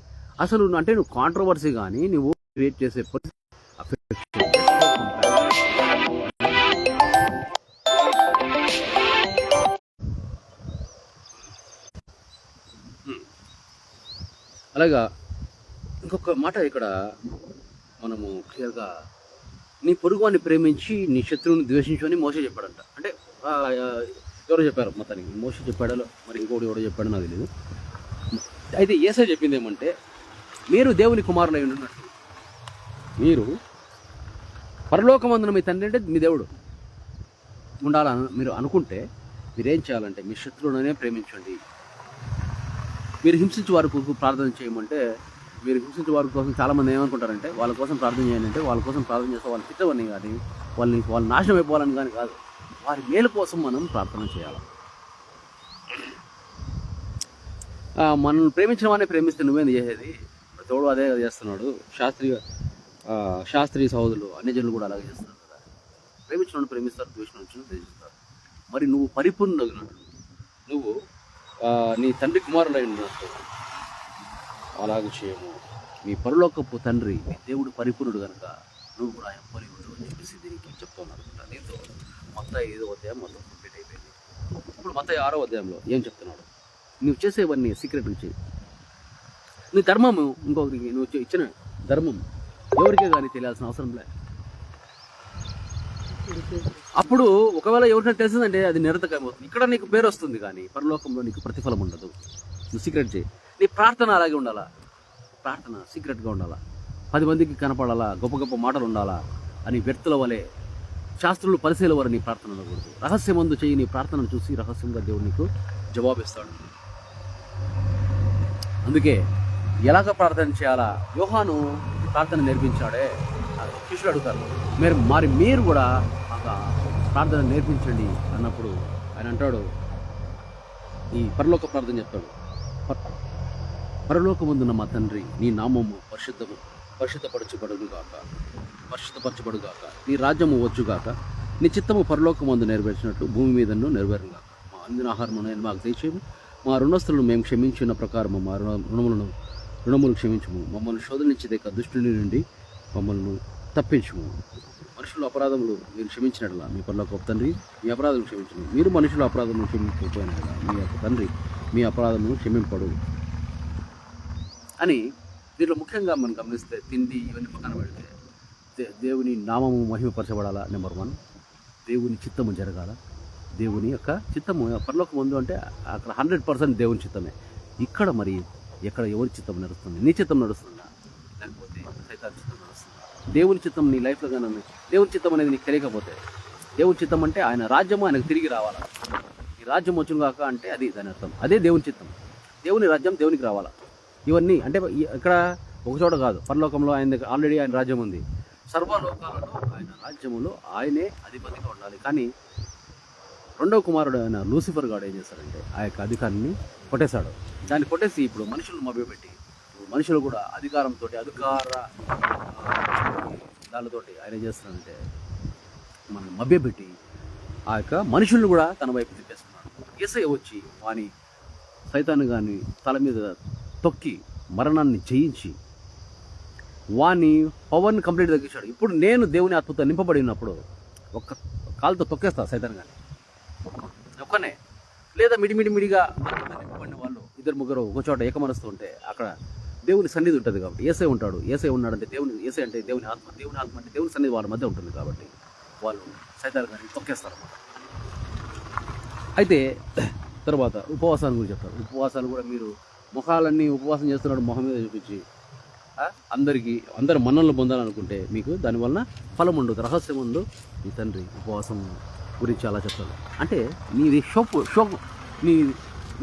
అసలు అంటే నువ్వు కాంట్రవర్సీ కానీ నువ్వు క్రియేట్ చేసే అలాగా. ఇంకొక మాట ఇక్కడ మనము క్లియర్గా, నీ పొరుగువాన్ని ప్రేమించి నీ శత్రువుని ద్వేషించు అని మోషే చెప్పాడంట. అంటే ఎవరో చెప్పారు మొత్తానికి, మోషే చెప్పాడో మరి ఇంకోటి ఎవడో చెప్పాడో నాకు తెలియదు. అయితే యేసయ్య చెప్పింది ఏమంటే, మీరు దేవుని కుమారులై ఉన్నట్టు మీరు పరలోకమందున మీ తండ్రి అంటే మీ దేవుడు ఉండాలని మీరు అనుకుంటే మీరేం చేయాలంటే మీ శత్రువులనే ప్రేమించండి. మీరు హింసించే వారి కొరకు ప్రార్థన చేయమంటే, మీరు హింసించే వారి కోసం చాలామంది ఏమనుకుంటారంటే వాళ్ళ కోసం ప్రార్థన చేయండి అంటే వాళ్ళ కోసం ప్రార్థన చేస్తే వాళ్ళు తిట్టవని కానీ వాళ్ళు నాశనం అయిపోవాలని కానీ కాదు, వారి మేలు కోసం మనం ప్రార్థన చేయాలి. మనల్ని ప్రేమించిన వాడిని ప్రేమిస్తే నువ్వేంది చేసేది, తోడు అదే చేస్తున్నాడు. శాస్త్రీయ సహోదరులు అన్యజనులు కూడా అలాగే చేస్తున్నారు కదా. ప్రేమించిన వాడిని ప్రేమిస్తారు, ద్వేషించిన వాడిని ద్వేషిస్తారు. మరి నువ్వు పరిపూర్ణుడు, నువ్వు నీ తండ్రి కుమారుడై ఉన్నట్టు అలాగే చేయము. మీ పరలోకపు తండ్రి మీ దేవుడు పరిపూర్ణుడు కనుక నువ్వు కూడా ఆయన పరిపూర్ణుడు అని చెప్పేసి దీనికి చెప్తున్నాను అనుకుంటా. దీంతో మత్తయి 5వ అధ్యాయం మొత్తం కంప్లీట్ అయిపోయింది. ఇప్పుడు మత్తయి 6వ అధ్యాయంలో ఏం చెప్తున్నాడు, నువ్వు చేసేవన్నీ సీక్రెట్గా చేయి. నీ ధర్మము ఇంకొకరికి నువ్వు ఇచ్చిన ధర్మం ఎవరికే కానీ తెలియాల్సిన అవసరం లే. అప్పుడు ఒకవేళ ఎవరికైనా తెలిసిందంటే అది నిరర్థకమవుతుంది. ఇక్కడ నీకు పేరు వస్తుంది కానీ పరలోకంలో నీకు ప్రతిఫలం ఉండదు. నువ్వు సీక్రెట్ చేయి. నీ ప్రార్థన అలాగే ఉండాలా, ప్రార్థన సీక్రెట్గా ఉండాలా, 10 మందికి కనపడాలా, గొప్ప గొప్ప మాటలు ఉండాలా అని వ్యక్తుల వలె శాస్త్రులు పరిశీల వారు నీ ప్రార్థన ఉండకూడదు. రహస్యమందు చేయి నీ ప్రార్థనను చూసి రహస్యంగా దేవుడు నీకు జవాబిస్తాడు. అందుకే ఎలాగ ప్రార్థన చేయాలా యోహాను ప్రార్థన నేర్పించాడే, శిష్యులు అడుగుతారు, మీరు కూడా ప్రార్థన నేర్పించండి అన్నప్పుడు ఆయన అంటాడు, ఈ పరలోక ప్రార్థన చెప్తాడు, పరలోకమందున్న మా తండ్రి నీ నామము పరిశుద్ధపరచబడుగాక, నీ రాజ్యము వచ్చుగాక, నీ చిత్తము పరలోకమందు నెరవేర్చినట్లు భూమి మీదను నెరవేరుగాక. మా అందిన ఆహారమును మాకు తెచ్చేము, మా రుణస్తులను మేము క్షమించిన ప్రకారము మా రుణములు క్షమించము, మమ్మల్ని శోధనించేదేక దుష్టుని నుండి మమ్మల్ని తప్పించము. మనుషుల అపరాధములు మీరు క్షమించినట్లా మీ పరలోక తండ్రి మీ అపరాధములు క్షమించను. మీరు మనుషుల అపరాధములు క్షమించకపోయినట్లా మీ యొక్క తండ్రి మీ అపరాధములు క్షమింపడు అని. దీంట్లో ముఖ్యంగా మనం గమనిస్తే తిండి ఇవన్నీ పక్కన పెడితే దేవుని నామము మహిమపరచబడాలా. నెంబర్ 1, దేవుని చిత్తము జరగాల. దేవుని యొక్క చిత్తము పరలోకం ముందు అంటే అక్కడ 100% దేవుని చిత్తమే. ఇక్కడ మరి ఎక్కడ ఎవరి చిత్తం నడుస్తుంది? నీ చిత్తం నడుస్తుందా, లేకపోతే సైతాన్ చిత్తం నడుస్తుందా? దేవుని చిత్తం నీ లైఫ్లో కానీ దేవుని చిత్తం అనేది నీకు తెలియకపోతే, దేవుని చిత్తం అంటే ఆయన రాజ్యము ఆయనకు తిరిగి రావాలా. ఈ రాజ్యం వచ్చును కాక అంటే అది దాని అర్థం. అదే దేవుని చిత్తం. దేవుని రాజ్యం దేవునికి రావాలా. ఇవన్నీ అంటే ఇక్కడ ఒక చోట కాదు, పరలోకంలో ఆయన ఆల్రెడీ ఆయన రాజ్యం ఉంది. సర్వలోకాలలో ఆయన రాజ్యములో ఆయనే అధిపతిగా ఉండాలి. కానీ రెండవ కుమారుడు ఆయన లూసిఫర్ గాడు ఏం చేశాడంటే ఆ యొక్క అధికారాన్ని కొట్టేశాడు. దాన్ని కొట్టేసి ఇప్పుడు మనుషులను మభ్యపెట్టి, మనుషులు కూడా అధికారంతో దానితోటి ఆయన ఏం చేస్తాడంటే మనం మభ్యపెట్టి ఆ యొక్క మనుషులను కూడా తన వైపు తిప్పేస్తున్నాడు. యేసయ్య వచ్చి వాని సైతాను గాని తల మీద తొక్కి మరణాన్ని జయించి వాని పవర్ని కంప్లీట్ తగ్గించాడు. ఇప్పుడు నేను దేవుని ఆత్మతో నింపబడి ఉన్నప్పుడు ఒక్క కాలుతో తొక్కేస్తా సైతాన్ గాని ఒక్కనే. లేదా మిడిమిడిమిడిగా నింపబడిన వాళ్ళు ఇద్దరు ముగ్గురు ఒక చోట ఏకమరుస్తూ ఉంటే అక్కడ దేవుని సన్నిధి ఉంటుంది. కాబట్టి యేసయ్య ఉంటాడు. యేసయ్య ఉన్నాడంటే యేసయ్య అంటే దేవుని ఆత్మ అంటే దేవుని సన్నిధి వాళ్ళ మధ్య ఉంటుంది. కాబట్టి వాళ్ళు సైతాన్ గారిని తొక్కేస్తారు అన్నమాట. అయితే తర్వాత ఉపవాసాన్ని గురించి చెప్తారు. ఉపవాసాలు కూడా మీరు ముఖాలన్నీ ఉపవాసం చేస్తున్నాడు మొహం మీద చూపించి అందరు మన్ననలు పొందాలనుకుంటే మీకు దానివల్ల ఫలం ఉండదు, రహస్యం ఉండదు. మీ తండ్రి ఉపవాసం గురించి అలా చెప్తాడు. అంటే నీది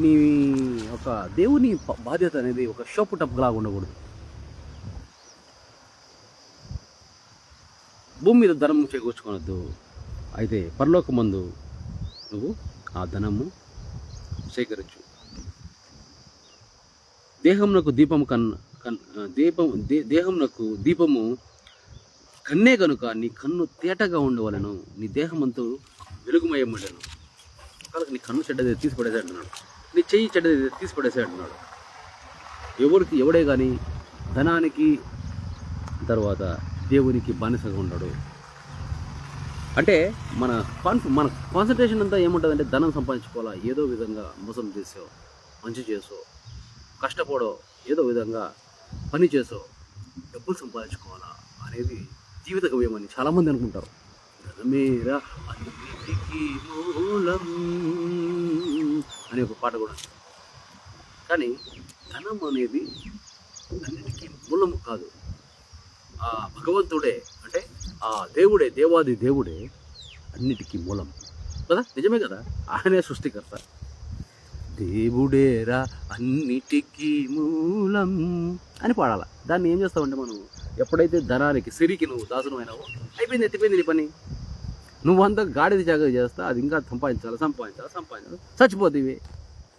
నీ ఒక దేవుని బాధ్యత అనేది ఒక షోపు టప్లాగా ఉండకూడదు. భూమి మీద ధనం చేకూర్చుకోవద్దు. అయితే పరలోకమందు నువ్వు ఆ ధనము సేకరించు. దేహమునకు దీపము కన్నే కనుక నీ కన్ను తేటగా ఉండవలను, నీ దేహమంతా వెలుగుమయముండను. నీ కన్ను చెడ్డది తీసి పడేసాడున్నాడు, నీ చెయ్యి చెడ్డది తీసి పడేసాడున్నాడు. ఎవడే కానీ ధనానికి తర్వాత దేవునికి బానిసగా ఉన్నాడు. అంటే మన కాన్సన్ట్రేషన్ అంతా ఏముంటుందంటే ధనం సంపాదించుకోవాలా, ఏదో విధంగా మోసం చేసో, మంచి చేసో, కష్టపడో, ఏదో విధంగా పని చేసో డబ్బులు సంపాదించుకోవాలా అనేది జీవిత గమ్యమని చాలామంది అనుకుంటారు. ధనమేరా అన్నిటికీ మూలం అనే ఒక పాట కూడా. కానీ ధనం అనేది అన్నిటికీ మూలము కాదు. ఆ భగవంతుడే అంటే ఆ దేవుడే, దేవాది దేవుడే అన్నిటికీ మూలం కదా. నిజమే కదా, ఆయనే సృష్టికర్త. దేవుడేరా అన్నిటికీ మూలం అని పాడాలి. దాన్ని ఏం చేస్తావంటే మనం ఎప్పుడైతే ధనానికి సిరికి నువ్వు దాసును అయినావో ఎత్తిపోయింది నీ పని. నువ్వంతా గాడిద జాగ్రత్త చేస్తా, అది ఇంకా సంపాదించాలి చచ్చిపోతీవి.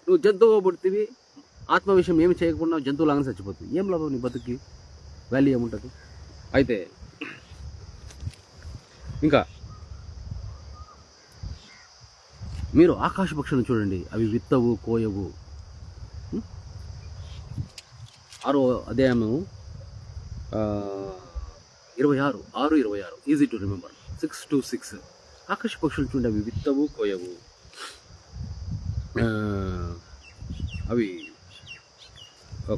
నువ్వు జంతువు పుడుతీవి, ఆత్మ విషయం ఏమి చేయకుండా జంతువులాగానే చచ్చిపోతుంది. ఏం లాభం నీ బతుకి? వాల్యూ ఏముంటుంది? అయితే ఇంకా మీరు ఆకాశ పక్షులను చూడండి, అవి విత్తవు కోయవు. 6వ అధ్యాయము 26 ఈజీ టు రిమెంబర్ 6-6. ఆకాశ పక్షులను చూడండి, అవి విత్తవు కోయవు, అవి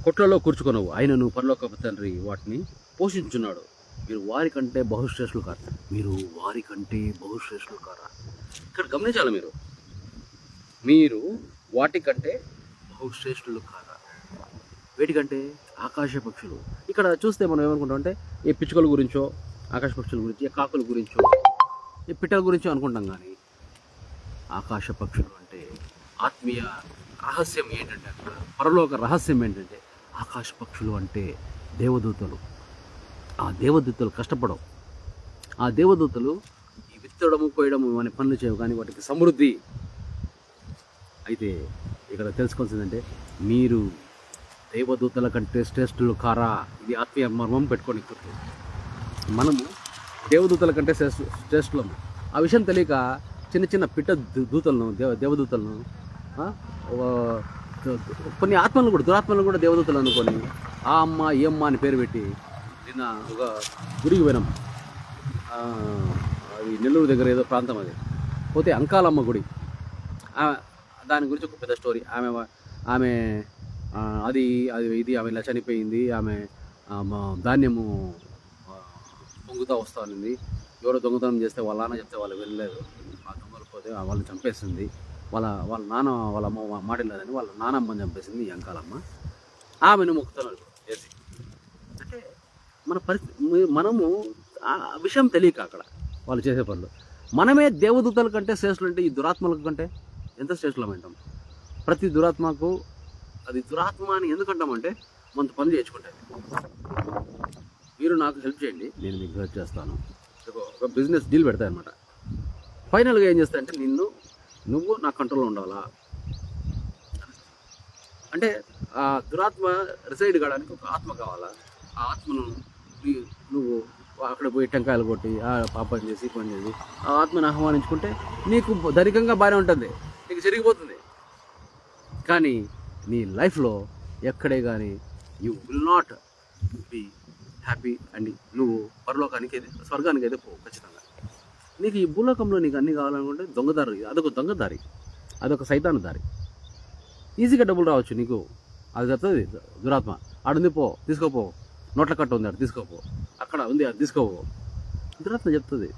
కొట్లలో కూర్చుకొనవు, ఆయనను పరలోకపు తండ్రి వాటిని పోషించున్నాడు. మీరు వారికంటే బహుశ్రేష్ఠులు కారా. ఇక్కడ గమనించాలి, మీరు వాటికంటే బహుశ్రేష్ఠులు కారా. వేటికంటే? ఆకాశ పక్షులు. ఇక్కడ చూస్తే మనం ఏమనుకుంటాం అంటే ఏ పిచ్చుకల గురించో, ఆకాశ పక్షుల గురించి, ఏ కాకుల గురించో, ఏ పిట్టల గురించో అనుకుంటాం. కానీ ఆకాశ పక్షులు అంటే ఆత్మీయ రహస్యం ఏంటంటే, అక్కడ పరలోక రహస్యం ఏంటంటే ఆకాశ పక్షులు అంటే దేవదూతలు. ఆ దేవదూతలు కష్టపడవు. ఆ దేవదూతలు ఈ విత్తడము కోయడము అనే పనులు చేయవు, కానీ వాటికి సమృద్ధి. అయితే ఇక్కడ తెలుసుకోవాల్సిందంటే మీరు దేవదూతల కంటే శ్రేష్ఠులు కారా. ఇది ఆత్మీయ మర్మం పెట్టుకొని మనము దేవదూతల కంటే శ్రేష్ఠులము. ఆ విషయం తెలియక చిన్న పిట్ట దూతలను, దేవదూతలను, కొన్ని ఆత్మలను కూడా, దురాత్మలను కూడా దేవదూతలు అనుకొని ఆ అమ్మ ఈ అమ్మ అని పేరు పెట్టి నిన్న ఒక గుడికి పోయినాం. అది నెల్లూరు దగ్గర ఏదో ప్రాంతం, అది పోతే అంకాలమ్మ గుడి. దాని గురించి ఒక పెద్ద స్టోరీ. ఆమె ఇది ఆమె ఇలా చనిపోయింది. ఆమె ధాన్యము పొంగుతూ వస్తుంది. ఎవరో దొంగతనం చేస్తే వాళ్ళ నాన్న చెప్తే వాళ్ళు వెళ్ళలేదు. ఆ దొంగలు పోతే వాళ్ళని చంపేస్తుంది. వాళ్ళ నాన్న వాళ్ళ అమ్మ మాటిల్లేదని వాళ్ళ నానమ్మని చంపేసింది ఈ అంకాలమ్మ. ఆమెను మొక్కుతున్నారు చేసి. అంటే మన మనము ఆ విషయం తెలియక అక్కడ వాళ్ళు చేసే పనులు. మనమే దేవదూతల కంటే శ్రేష్ఠులు అంటే ఈ దురాత్మల కంటే ఎంత శ్రేష్ఠులం అంటాం. ప్రతి దురాత్మకు అది దురాత్మ అని ఎందుకంటామంటే కొంత పని చేయించుకుంటుంది. మీరు నాకు హెల్ప్ చేయండి, నేను మీకు హెల్ప్ చేస్తాను, ఒక బిజినెస్ డీల్ పెడతాయి అనమాట. ఫైనల్గా ఏం చేస్తాయంటే నువ్వు నా కంట్రోల్లో ఉండాలా అంటే ఆ దురాత్మ రిసైడ్ కావడానికి ఒక ఆత్మ కావాలా. ఆ ఆత్మను నువ్వు అక్కడ పోయి టెంకాయలు కొట్టి ఆ పని చేసి ఆ ఆత్మను ఆహ్వానించుకుంటే నీకు ధనికంగా బాగానే ఉంటుంది, నీకు జరిగిపోతుంది. కానీ నీ లైఫ్లో ఎక్కడే కానీ you will not be happy and నువ్వు పరలోకానికి స్వర్గానికి అయితే పోవు ఖచ్చితంగా. నీకు ఈ భూలోకంలో నీకు అన్నీ కావాలనుకుంటే దొంగదారి, అదొక దొంగదారి, అదొక సైతాను దారి. ఈజీగా డబ్బులు రావచ్చు నీకు, అది చెప్తుంది దురాత్మ. ఆడుంది పో తీసుకోపో, నోట్ల కట్ట ఉంది ఆడు తీసుకోపో, అక్కడ ఉంది అది తీసుకోపో, దురాత్మ చెప్తుంది.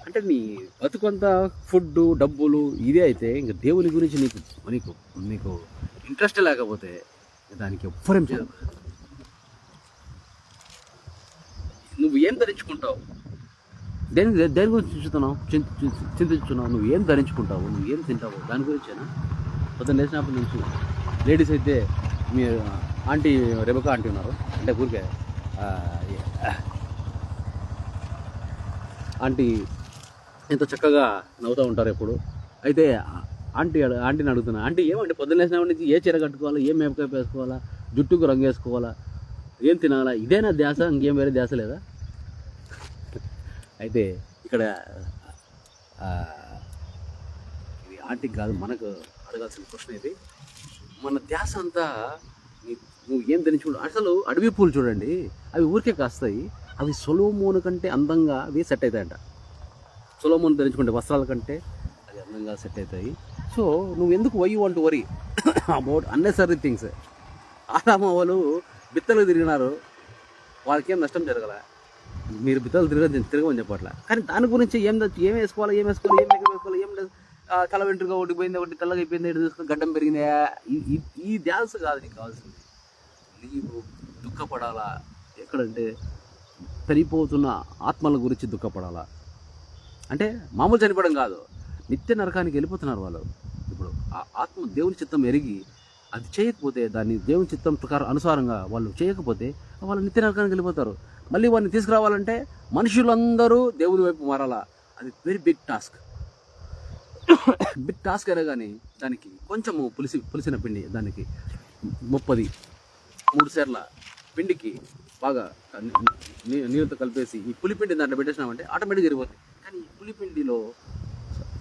అంటే నీ బతుకంతా ఫుడ్ డబ్బులు ఇదే అయితే ఇంకా దేవుని గురించి నీకు ఇంట్రెస్ట్ లేకపోతే దానికి ఎవ్వరేం చేయదు. నువ్వు ఏం ధరించుకుంటావు, దేని గురించి చింతించున్నావు, నువ్వు ఏం ధరించుకుంటావు, నువ్వు ఏం తింటావు, దాని గురించేనా. పొద్దున్న లేచినప్పటి నుంచి లేడీస్ అయితే మీ ఆంటీ రెబకా ఆంటీ ఉన్నారు అంటే ఊరికే ఆంటీ ఎంతో చక్కగా నవ్వుతూ ఉంటారు ఎప్పుడు. అయితే ఆంటీని అడుగుతున్నా, ఆంటీ ఏమంటే పొద్దున్న లేచినప్పటి నుంచి ఏ చీర కట్టుకోవాలా, ఏం మేకప్ వేసుకోవాలా, జుట్టుకు రంగు వేసుకోవాలా, ఏం తినాలా, ఇదేనా ధ్యాస, ఇంకేం వేరే ధ్యాస లేదా. అయితే ఇక్కడ ఇది ఆంటీకి కాదు మనకు అడగాల్సిన క్వశ్చన్ ఇది. మన ధ్యాస అంతా నువ్వు ఏం ధరించుకుంటావు. అసలు అడవి పూలు చూడండి, అవి ఊరికే కాస్తాయి, అవి సొలొమోను కంటే అందంగా అవి సెట్ అవుతాయంట. సొలొమోను ధరించుకుంటే వస్త్రాల కంటే అది అందంగా సెట్ అవుతాయి. సో నువ్వు ఎందుకు why you want to worry about unnecessary things. ఆదాము వాళ్ళు బిత్తలు తిరిగినారు, వాళ్ళకేం నష్టం జరగల, మీరు బిత్తలు తిరగమని చెప్పట్లా. కానీ దాని గురించి ఏం వేసుకోవాలి, ఏం మేకప్ వేసుకోవాలి, ఏం తల వెంట్రుగా ఒకటి పోయింది, ఒకటి తెల్లగా అయిపోయింది, ఇటు చూసుకొని గడ్డం పెరిగింది. ఈ ధ్యాస కాదు నీకు కావాల్సింది. నీవు దుఃఖపడాలా, ఎక్కడంటే చనిపోతున్న ఆత్మల గురించి దుఃఖపడాలా. అంటే మామూలు చనిపోవడం కాదు, నిత్య నరకానికి వెళ్ళిపోతున్నారు వాళ్ళు. ఇప్పుడు ఆ ఆత్మ దేవుని చిత్తం ఎరిగి అది చేయకపోతే, దాన్ని దేవుని చిత్తం ప్రకారం అనుసారంగా వాళ్ళు చేయకపోతే వాళ్ళు నిత్య నరకానికి వెళ్ళిపోతారు. మళ్ళీ వాడిని తీసుకురావాలంటే మనుషులందరూ దేవుని వైపు మారాలా. అది వెరీ బిగ్ టాస్క్ అయినా కానీ దానికి కొంచెము పులిసిన పిండి, దానికి 33 సేర్ల పిండికి బాగా నీరుతో కలిపేసి ఈ పులిపిండి దాంట్లో పెట్టేసినామంటే ఆటోమేటిక్గా జరిగిపోతుంది. కానీ ఈ పులిపిండిలో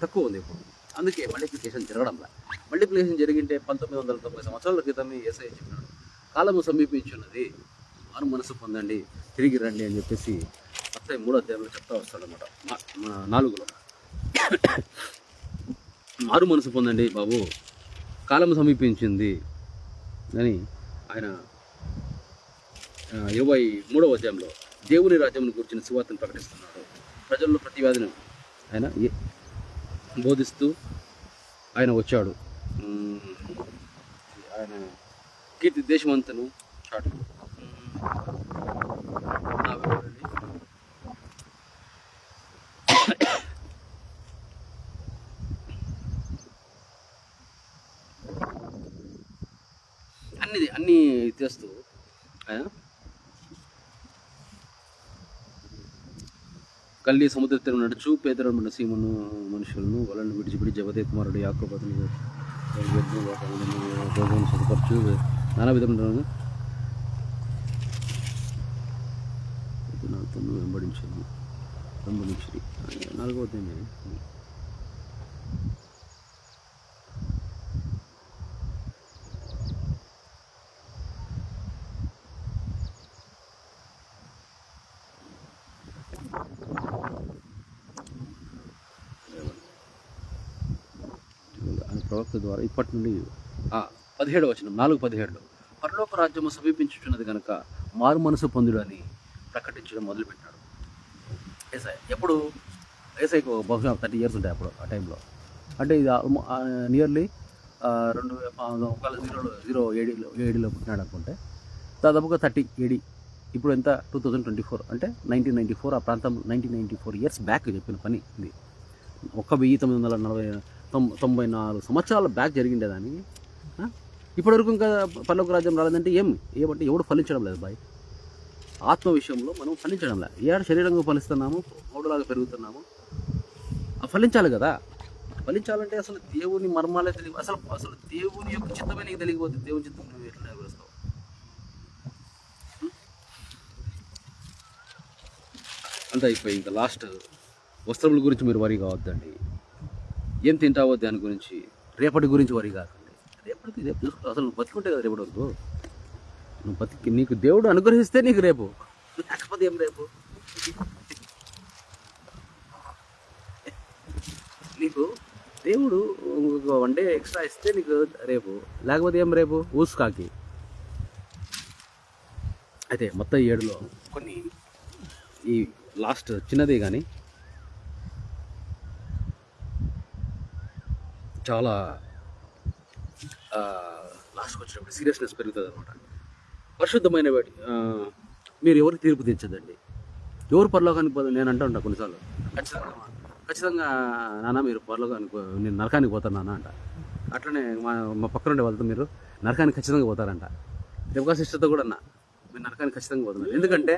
తక్కువ ఉంది ఇప్పుడు, అందుకే మల్టిప్లికేషన్ జరగడంలా. మల్టిప్లికేషన్ జరిగింటే 1990 సంవత్సరాల క్రితమే యేసయ్య చెప్పినాడు, కాలము సమీపించున్నది, మారు మనసు పొందండి, తిరిగి రండి అని చెప్పేసి మత్తయి 3వ అధ్యాయంలో చెప్తా వస్తాడనమాట. మన 4లో మారు మనసు పొందండి బాబు, కాలం సమీపించింది అని ఆయన 23వ అధ్యాయంలో దేవుని రాజ్యంను గురించిన సువార్తను ప్రకటిస్తున్నాడు. ప్రజల్లో ప్రతి వ్యాధిని ఆయన బోధిస్తూ ఆయన వచ్చాడు. ఆయన కీర్తి దేశమంతను చాటు. అన్నీ తెస్తూ కల్లి సముద్ర తీరం నడుచు పేదరమైన సీమను మనుషులను వాళ్ళని విడిచిపెట్టి జబదే కుమారుడు యాకోబు సుఖపరచు నానా విధమైన వెంబడించింది 4వ అధ్యాయం. ప్రవక్త ద్వారా ఇప్పటి నుండి 17వ వచనం 4:17 పరలోక రాజ్యము సమీపించుచున్నది కనుక మారు మనసు పొందుడు అని ప్రకటించడం మొదలుపెట్టాడు ఏసయ్య. ఎప్పుడు ఏసయ్యకు బహుశా 30 years ఉంటాయి అప్పుడు ఆ టైంలో. అంటే ఇది నియర్లీ 2007లో పుట్టినాడు అనుకుంటే దాదాపుగా 30 AD. ఇప్పుడు ఎంత 2024 అంటే 1994 ఆ ప్రాంతం 1994 ఇయర్స్ బ్యాక్ చెప్పిన పని ఇది. 1994 సంవత్సరాల బ్యాక్ జరిగిండేదానికి ఇప్పటివరకు ఇంకా పరలోక రాజ్యం రాలేదంటే ఏమంటే ఎవడు ఫలించడం లేదు బాయ్. ఆత్మ విషయంలో మనం ఫలించడం లేదు. ఏడు శరీరంగా ఫలిస్తున్నాము, పౌడులాగా పెరుగుతున్నాము. ఫలించాలి కదా. ఫలించాలంటే అసలు దేవుని మర్మాలే తెలియ, అసలు దేవుని యొక్క చిత్తమే నీకు తెలియకపోతే దేవుని చిత్తం నువ్వు ఎట్లా నెరవేరుస్తావు? అంతా అయిపోయి ఇంకా లాస్ట్ వస్త్రముల గురించి మీరు వరి కావద్దండి. ఏం తింటావో దాని గురించి, రేపటి గురించి వరి కాదండి. రేపు చూసుకో. అసలు నువ్వు బతికుంటే కదా రేపటి వరకు నువ్వు బతికి, నీకు దేవుడు అనుగ్రహిస్తే నీకు రేపు, లేకపోతే ఏం రేపు? నీకు దేవుడు 1 day ఎక్స్ట్రా ఇస్తే నీకు రేపు, లేకపోతే ఏం రేపు? ఊసుకాకి. అయితే మొత్తం 7లో కొన్ని ఈ లాస్ట్ చిన్నదే కానీ చాలా లాస్ట్కి వచ్చినప్పుడు సీరియస్నెస్ పెరుగుతుంది అనమాట. పరిశుద్ధమైన వాటి మీరు ఎవరికి తీర్పు తీర్చదండి. ఎవరు పరలోకానికి పోదు. నేను అంటా కొన్నిసార్లు ఖచ్చితంగా నాన్న మీరు పరలోకానికి, నేను నరకానికి పోతాను నాన్న అంట. అట్లనే మా పక్కన ఉండే వాళ్ళతో మీరు నరకానికి ఖచ్చితంగా పోతారంట. రేపుగా సిస్టర్తో కూడా అన్న మీరు నరకానికి ఖచ్చితంగా పోతున్నారు. ఎందుకంటే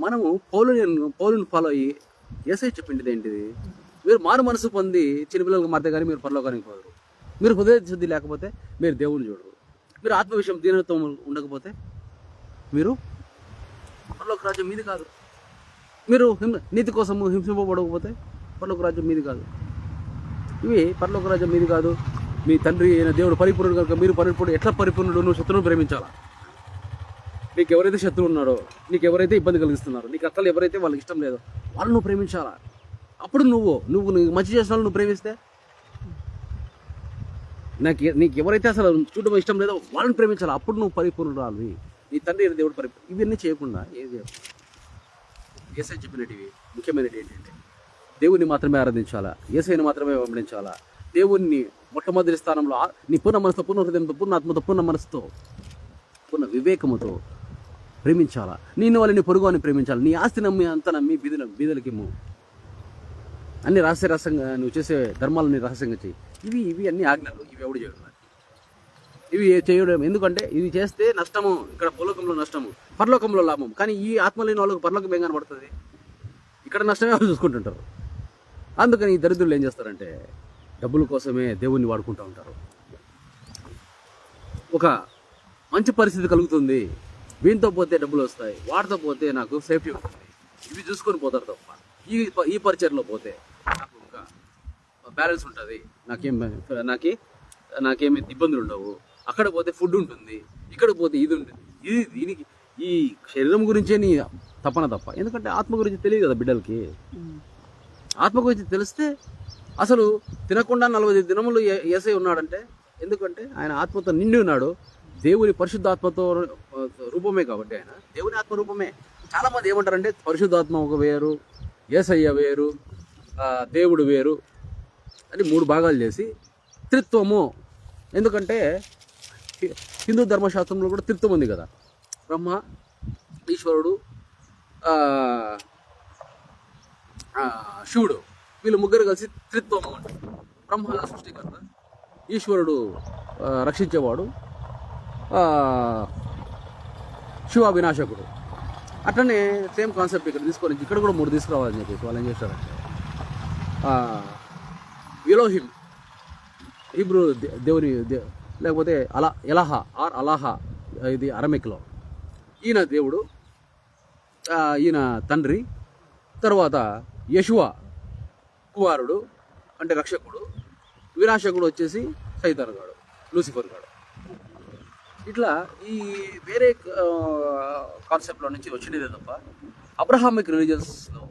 మనము పౌలుని ఫాలో అయ్యి యేసయ్య చెప్పింది ఏంటిది? మీరు మారు మనసు పొంది చిన్నపిల్లలకు మారితే కానీ మీరు పరలోకానికి పోరు. మీరు హృదయ శుద్ధి లేకపోతే మీరు దేవుని చూడరు. మీరు ఆత్మ విషయం దీనత్వం ఉండకపోతే మీరు పరలోక రాజ్యం మీది కాదు. మీరు నీతి కోసము హింసింపబడకపోతే పరలోక రాజ్యం మీది కాదు. ఇవి పరలోక రాజ్యం మీది కాదు. మీ తండ్రి అయిన దేవుడు పరిపూర్ణుడు కనుక మీరు పరిపూర్ణుడు. ఎట్లా పరిపూర్ణుడు? నువ్వు శత్రువును ప్రేమించాలా. నీకు ఎవరైతే శత్రువు ఉన్నారో, నీకు ఎవరైతే ఇబ్బంది కలిగిస్తున్నారో, నీకు అక్కలు ఎవరైతే వాళ్ళకి ఇష్టం లేదో వాళ్ళు నువ్వు ప్రేమించాలా. అప్పుడు నువ్వు మంచి చేసిన వాళ్ళు నువ్వు ప్రేమిస్తే, నీకు ఎవరైతే అసలు చూడడం ఇష్టం లేదో వాళ్ళని ప్రేమించాలి. అప్పుడు నువ్వు పరిపూర్ణుడు రాలి. నీ తండ్రి దేవుడు పరిపూర్ణ. ఇవన్నీ చేయకుండా ఏది యేసయ్య చెప్పినవి ముఖ్యమైనవి ఏంటంటే దేవుణ్ణి మాత్రమే ఆరాధించాలా, యేసయ్యని మాత్రమే వెంబడించాలా. దేవుణ్ణి మొట్టమొదటి స్థానంలో నీ పూర్ణ మనసుతో, పూర్ణ హృదయంతో, పూర్ణ ఆత్మతో, పూర్ణ మనసుతో, పూర్ణ వివేకముతో ప్రేమించాలా. నిన్ను వాళ్ళని పొరుగు అని ప్రేమించాలి. నీ ఆస్తి నమ్మి అంతా నమ్మి బీదలకేమో అన్ని రహస్యంగా నువ్వు చేసే ధర్మాలని రహస్యంగా చేయి. ఇవి అన్ని ఆజ్ఞలు. ఇవి ఎవడు చేయడం, ఇవి చేయడం. ఎందుకంటే ఇది చేస్తే నష్టము. ఇక్కడ భూలోకంలో నష్టము, పరలోకంలో లాభం. కానీ ఈ ఆత్మ లేని వాళ్ళకి పరలోకం ఏం కనబడుతుంది? ఇక్కడ నష్టమే వాళ్ళు చూసుకుంటుంటారు. అందుకని ఈ దరిద్రులు ఏం చేస్తారంటే డబ్బుల కోసమే దేవుణ్ణి వాడుకుంటూ ఉంటారు. ఒక మంచి పరిస్థితి కలుగుతుంది, వీనితో పోతే డబ్బులు వస్తాయి, వాటితో పోతే నాకు సేఫ్టీ ఉంటుంది, ఇవి చూసుకొని పోతారు తప్ప ఈ పరిచయలో పోతే నాకు ఇంకా బ్యాలెన్స్ ఉంటుంది, నాకేమి ఇబ్బందులు ఉండవు. అక్కడ పోతే ఫుడ్ ఉంటుంది, ఇక్కడ పోతే ఇది ఉంటుంది. దీనికి ఈ శరీరం గురించే నీ తపన తప్ప. ఎందుకంటే ఆత్మ గురించి తెలియదు కదా బిడ్డలకి. ఆత్మ గురించి తెలిస్తే అసలు తినకుండా 40 దినములు యేసయ్య ఉన్నాడంటే ఎందుకంటే ఆయన ఆత్మతో నిండి ఉన్నాడు. దేవుని పరిశుద్ధాత్మతో రూపమే కాబట్టి ఆయన దేవుని ఆత్మ రూపమే. చాలామంది ఏమంటారంటే పరిశుద్ధాత్మ ఒక వేరు, యేసయ్య వేరు, దేవుడు వేరు అని 3 భాగాలు చేసి త్రిత్వము. ఎందుకంటే హిందూ ధర్మశాస్త్రంలో కూడా త్రిత్వం ఉంది కదా. బ్రహ్మ, ఈశ్వరుడు, శివుడు, వీళ్ళు ముగ్గురు కలిసి త్రిత్వము. బ్రహ్మ సృష్టికర్త, ఈశ్వరుడు రక్షించేవాడు, శివ వినాశకుడు. అట్లనే సేమ్ కాన్సెప్ట్ ఇక్కడ కూడా 3 తీసుకురావాలని చెప్పేసి వాళ్ళు ఏం చేస్తారంటే ఎలోహిం హీబ్రూ దేవుని లేకపోతే ఎలాహా ఆర్ అలాహా, ఇది అరమిక్లో. ఈయన దేవుడు, ఈయన తండ్రి, తర్వాత యెషువా కుమారుడు అంటే రక్షకుడు, వినాశకుడు వచ్చేసి సైతాన్ గాడు, లూసిఫర్ గాడు. ఇట్లా ఈ వేరే కాన్సెప్ట్లో నుంచి వచ్చినదే తప్ప అబ్రహామిక్ రిలీజియన్స్లో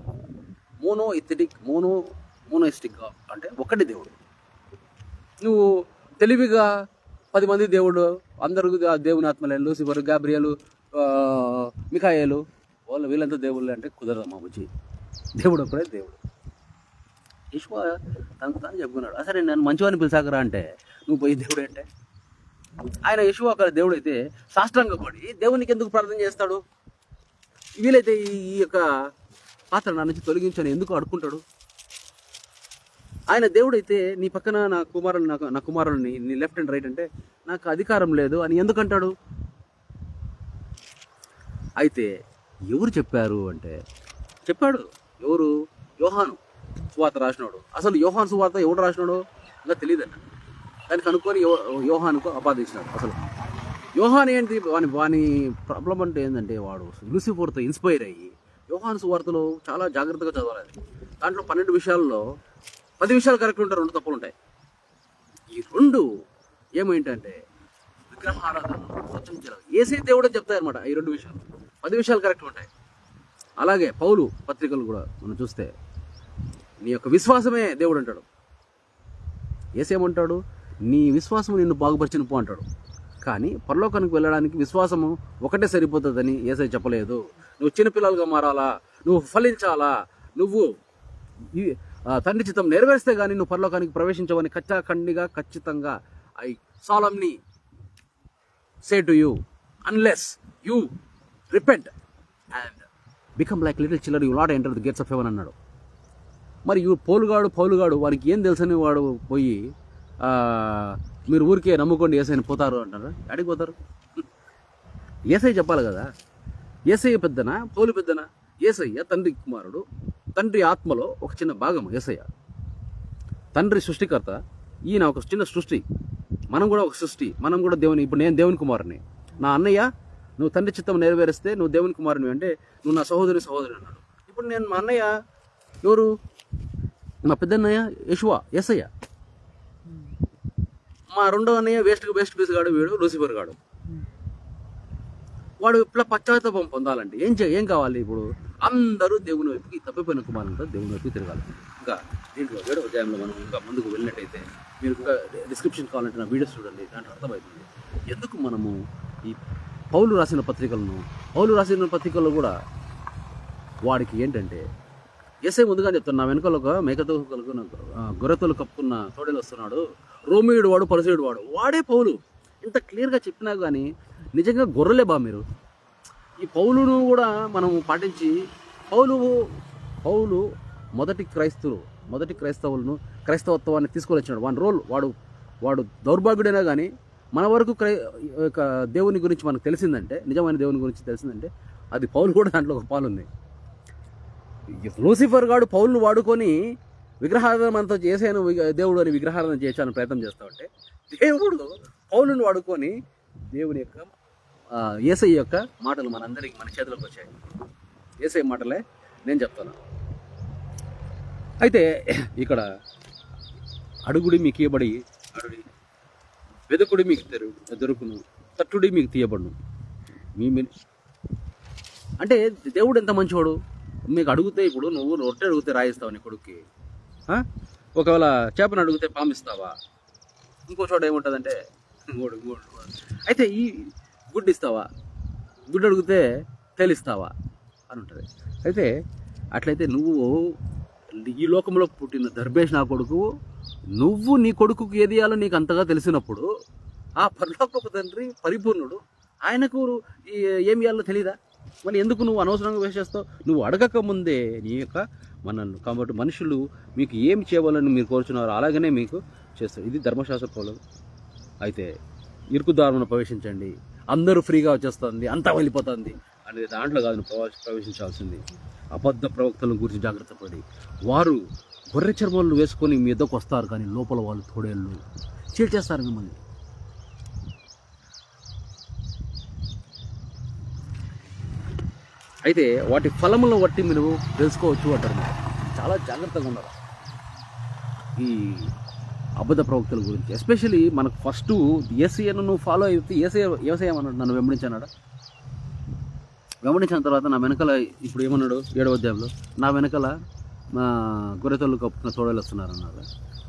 మోనోయిస్టిక్ అంటే ఒక్కటి దేవుడు. నువ్వు తెలివిగా 10 మంది దేవుడు, అందరూ దేవుని ఆత్మలే, లూసిఫర్, గాబ్రియలు, మిఖాయేలు, వీళ్ళంతా దేవుళ్ళు అంటే కుదరదు మా బుజ్జి. దేవుడు ఒక్కడే దేవుడు. యెషూవ తనకు తాను చెప్పుకున్నాడు. సరే నన్ను మంచివాడిని పిలిచాకరా అంటే నువ్వు పోయి దేవుడు అంటే ఆయన యెషూవ ఒక దేవుడు అయితే సాష్టాంగపడి దేవునికి ఎందుకు ప్రార్థన చేస్తాడు? వీలైతే ఈ యొక్క పాత్ర నా నుంచి తొలగించని ఎందుకు అడుక్కుంటాడు? ఆయన దేవుడైతే నీ పక్కన నా కుమారుని నీ లెఫ్ట్ అండ్ రైట్ అంటే నాకు అధికారం లేదు అని ఎందుకంటాడు? అయితే ఎవరు చెప్పారు అంటే చెప్పాడు. ఎవరు? యోహాను సువార్త రాసినాడు. అసలు యోహాను సువార్త ఎవడు రాసినాడో ఇంకా తెలియదన్న. దానికి అనుకొని యోహానుకు ఆపాదించినాడు. అసలు యోహాన్ ఏంటి వాని ప్రాబ్లం అంటే ఏంటంటే వాడు లూసిఫర్తో ఇన్స్పైర్ అయ్యి యోహాను సువార్తలో చాలా జాగ్రత్తగా చదవాలి. దాంట్లో 12 విషయాల్లో 10 విషయాలు కరెక్ట్ ఉంటాయి, 2 తప్పులు ఉంటాయి. ఈ 2 ఏమేంటంటే విగ్రహారాధనను ప్రోత్సహించాలి. ఏసే దేవుడు అని చెప్తాయన్నమాట. ఈ 2 విషయాలు 10 విషయాలు కరెక్ట్ ఉంటాయి. అలాగే పౌలు పత్రికలు కూడా మనం చూస్తే నీ యొక్క విశ్వాసమే దేవుడు అంటాడు. ఏసేమంటాడు? నీ విశ్వాసము నిన్ను బాగుపరిచిన పో అంటాడు. కానీ పరలోకానికి వెళ్ళడానికి విశ్వాసము ఒకటే సరిపోతుందని ఏసై చెప్పలేదు. నువ్వు చిన్నపిల్లలుగా మారాలా, నువ్వు ఫలించాలా, నువ్వు తండ్రి చిత్తం నెరవేరిస్తే కానీ నువ్వు పరలోకానికి ప్రవేశించవని ఖచ్చితంగా I solemnly say to you unless you repent and become like little children you not enter the gates of heaven అన్నాడు. మరి పౌలుగాడు వారికి ఏం తెలుసని వాడు పోయి మీరు ఊరికే నమ్ముకోండి ఏసైని పోతారు అంటారు. అడిగి పోతారు? ఏసై చెప్పాలి కదా. ఏసయ్య పెద్దనా పౌలు పెద్దనా? ఏసయ్య తండ్రి కుమారుడు, తండ్రి ఆత్మలో ఒక చిన్న భాగం ఏసయ్య. తండ్రి సృష్టికర్త, ఈయన ఒక చిన్న సృష్టి, మనం కూడా ఒక సృష్టి. మనం కూడా ఇప్పుడు నేను దేవుని కుమారుని. నా అన్నయ్య నువ్వు తండ్రి చిత్తం నెరవేరిస్తే నువ్వు దేవుని కుమారుని అంటే నువ్వు నా సహోదరి అన్నాడు. ఇప్పుడు నేను మా అన్నయ్య ఎవరు? మా పెద్దన్నయ్య యెషూవ, యేసయ్య. మా రెండో అన్నయ్య వేస్ట్ పీస్ గాడు, వీడు లూసిఫర్ గాడు. వాడు ఇట్లా పశ్చాత్తాపం పొందాలంటే ఏం కావాలి? ఇప్పుడు అందరూ దేవుని వైపుకి, తప్పిపోయిన కుమారులంతా దేవుని వైపుకి తిరగాలి. ఇంకా దీంట్లో 7వ అధ్యాయంలో మనం ఇంకా ముందుకు వెళ్ళినట్టయితే మీరు ఇంకా డిస్క్రిప్షన్ కావాలంటే నా వీడియోస్ చూడండి, దాంట్లో అర్థమవుతుంది ఎందుకు మనము ఈ పౌలు రాసిన పత్రికల్లో కూడా వాడికి ఏంటంటే యేసయ్య ముందుగా చెప్తాను, నా వెనకాల ఒక మేకతో కలుగున్న గొర్రెతోలు కప్పుకున్న తోడేలు వస్తున్నాడు, రోమియుడు వాడు, పరిసయుడు వాడే పౌలు. ఇంత క్లియర్గా చెప్పినా కానీ నిజంగా గొర్రెలే మీరు. ఈ పౌలును కూడా మనము పాటించి పౌలు మొదటి క్రైస్తవులను క్రైస్తవత్వాన్ని తీసుకొని వచ్చినాడు. వాని రోల్ వాడు దౌర్భాగ్యుడైనా కానీ మన వరకు దేవుని గురించి మనకు తెలిసిందంటే, నిజమైన దేవుని గురించి తెలిసిందంటే అది పౌలు కూడా దాంట్లో ఒక పాలుంది. లూసిఫర్ గాడు పౌలును వాడుకొని విగ్రహారాధన మనతో చేసాను, దేవుడు అని విగ్రహారాధన చేశాను ప్రయత్నం చేస్తా ఉంటే, దేవుడు పౌలును వాడుకొని దేవుని యొక్క యేసయ్య యొక్క మాటలు మనందరికి మన చేతిలోకి వచ్చాయి. యేసయ్య మాటలే నేను చెప్తాను. అయితే ఇక్కడ అడుగుడి మీకు ఇవ్వబడి అడుడి, వెదుకుడి మీకు దొరుకును, తట్టుడి మీకు తీయబడును. అంటే దేవుడు ఎంత మంచివాడు. మీకు అడిగితే, ఇప్పుడు నువ్వు రొట్టె అడిగితే రాయిస్తావు నీ కొడుక్కి, ఒకవేళ చేపను అడిగితే పామిస్తావా? ఇంకో చోట ఏముంటుందంటే మూడు. అయితే ఈ గుడ్డు ఇస్తావా? గుడ్డు అడిగితే తెలిస్తావా అని ఉంటుంది. అయితే అట్లయితే నువ్వు ఈ లోకంలో పుట్టిన దర్భేష్ నా కొడుకు, నువ్వు నీ కొడుకుకి ఏది ఇయ్యాలో నీకు అంతగా తెలిసినప్పుడు ఆ పరలోకపు తండ్రి పరిపూర్ణుడు, ఆయనకు ఏమి ఇయ్యాలో తెలీదా? మరి ఎందుకు నువ్వు అనవసరంగా వేస్ట్ చేస్తావు? నువ్వు అడగక ముందే నీ యొక్క మనల్ని కాబట్టి మనుషులు మీకు ఏమి చేయవాలని మీరు కోరుచున్నారో అలాగనే మీకు చేస్తారు. ఇది ధర్మశాస్త్ర పౌలు. అయితే ఇరుకు దారులను ప్రవేశించండి, అందరూ ఫ్రీగా వచ్చేస్తుంది, అంతా వెళ్ళిపోతుంది అనేది దాంట్లో కాదు నువ్వు ప్రవేశించాల్సింది. అబద్ధ ప్రవక్తల గురించి జాగ్రత్త పడి, వారు గొర్రె చర్మాలు వేసుకొని మీ ఎద్దకు వస్తారు, కానీ లోపల వాళ్ళు తోడేళ్ళు చీల్చేస్తారు మిమ్మల్ని. అయితే వాటి ఫలములను బట్టి మీరు తెలుసుకోవచ్చు అంటారు. చాలా జాగ్రత్తగా ఉండాలి ఈ అబద్ధ ప్రవక్తల గురించి. ఎస్పెషలీ మనకు ఫస్ట్ యేసయ్యను నువ్వు ఫాలో అయితే యేసయ్య అన్నాడు, నన్ను వెంబడించన్నాడు. వెంబడించిన తర్వాత నా వెనకాల ఇప్పుడు ఏమన్నాడు 7వ అధ్యాయంలో, నా వెనకాల మా గొర్రెతోళ్ళు కప్పుకున్న తోడలు వస్తున్నారు అన్నారు.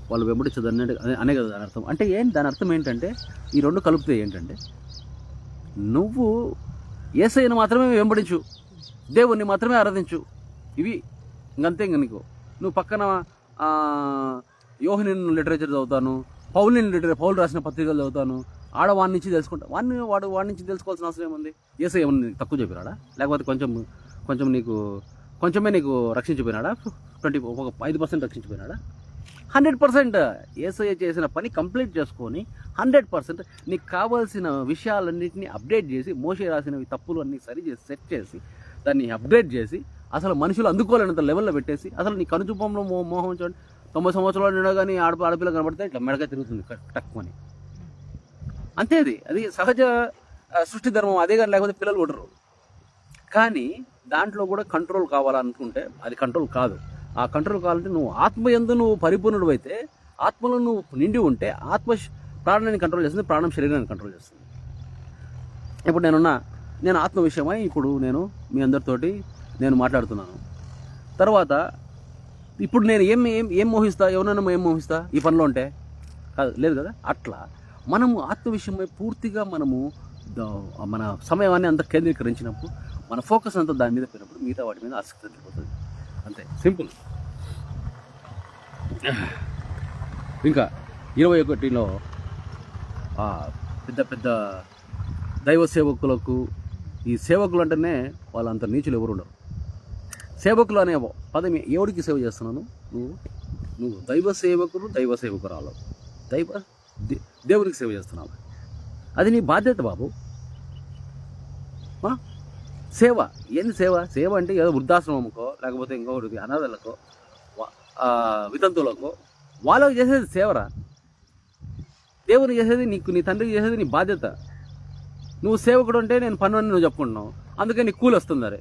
వాళ్ళు వెంబడించదని అనే కదా దాని అర్థం. అంటే దాని అర్థం ఏంటంటే ఈ రెండు కలిపితే ఏంటంటే, నువ్వు యేసయ్యను మాత్రమే వెంబడించు, దేవుణ్ణి మాత్రమే ఆరాధించు. ఇవి ఇంకంతే. ఇంక నీకు నువ్వు పక్కన యోహనిన్ లిటరేచర్ చదువుతాను, పౌలు రాసిన పత్రికలు చదువుతాను, వాడి నుంచి తెలుసుకుంటా. వాడి నుంచి తెలుసుకోవాల్సిన అవసరం ఏముంది? యేసయ్య ఏమన్నా తక్కువ చెప్పినాడా? లేకపోతే కొంచెమే నీకు రక్షించిపోయినాడా? 5% రక్షించిపోయినాడా? 100% యేసయ్య చేసిన పని కంప్లీట్ చేసుకొని 100% నీకు కావాల్సిన విషయాలన్నింటినీ అప్డేట్ చేసి, మోషే రాసినవి తప్పులు అన్నీ సెట్ చేసి దాన్ని అప్డేట్ చేసి అసలు మనుషులు అందుకోలేనంత లెవెల్లో పెట్టేసి, అసలు నీ కనుచూపంలో మోహం చూడండి, 90 సంవత్సరాలు నిండా కానీ ఆడపిల్ల కనబడితే ఇట్లా మెడగా తిరుగుతుంది టక్కుమని. అంతే, అది సహజ సృష్టి ధర్మం. అదే కానీ లేకపోతే పిల్లలు కొట్టరు. కానీ దాంట్లో కూడా కంట్రోల్ కావాలనుకుంటే అది కంట్రోల్ కాదు. ఆ కంట్రోల్ కావాలంటే నువ్వు ఆత్మయందు నువ్వు పరిపూర్ణుడు అయితే, ఆత్మలో నువ్వు నిండి ఉంటే ఆత్మ ప్రాణాన్ని కంట్రోల్ చేస్తుంది, ప్రాణం శరీరాన్ని కంట్రోల్ చేస్తుంది. ఇప్పుడు నేను ఆత్మ విషయమై ఇప్పుడు నేను మీ అందరితోటి నేను మాట్లాడుతున్నాను. తర్వాత ఇప్పుడు నేను ఏం మోహిస్తా? ఎవరైనా ఏం మోహిస్తా ఈ పనిలో ఉంటే? కాదు, లేదు కదా. అట్లా మనము ఆత్మ విషయమై పూర్తిగా మనము మన సమయాన్ని అంతా కేంద్రీకరించినప్పుడు, మన ఫోకస్ అంతా దాని మీద పోయినప్పుడు మిగతా వాటి మీద ఆసక్తి తగ్గిపోతుంది. అంతే, సింపుల్. ఇంకా 21లో పెద్ద పెద్ద దైవ సేవకులకు, ఈ సేవకులు అంటేనే వాళ్ళంత నీచులు ఎవరు ఉండరు. సేవకులు అనే పదం ఎవరికి సేవ చేస్తున్నాను? నువ్వు దైవ సేవకురాలు, దేవునికి సేవ చేస్తున్నావు. అది నీ బాధ్యత బాబు. సేవ ఏంది? సేవ అంటే ఏదో వృద్ధాశ్రమంకో లేకపోతే ఇంకొకటి అనాథలకో వితంతువులకో వాళ్ళకి చేసేది సేవరా. దేవునికి చేసేది నీ తండ్రికి చేసేది నీ బాధ్యత. నువ్వు సేవకుడు అంటే నేను పన్ను అని నువ్వు చెప్పుకుంటున్నావు, అందుకే నీకు కూలి వస్తుంది. అరే,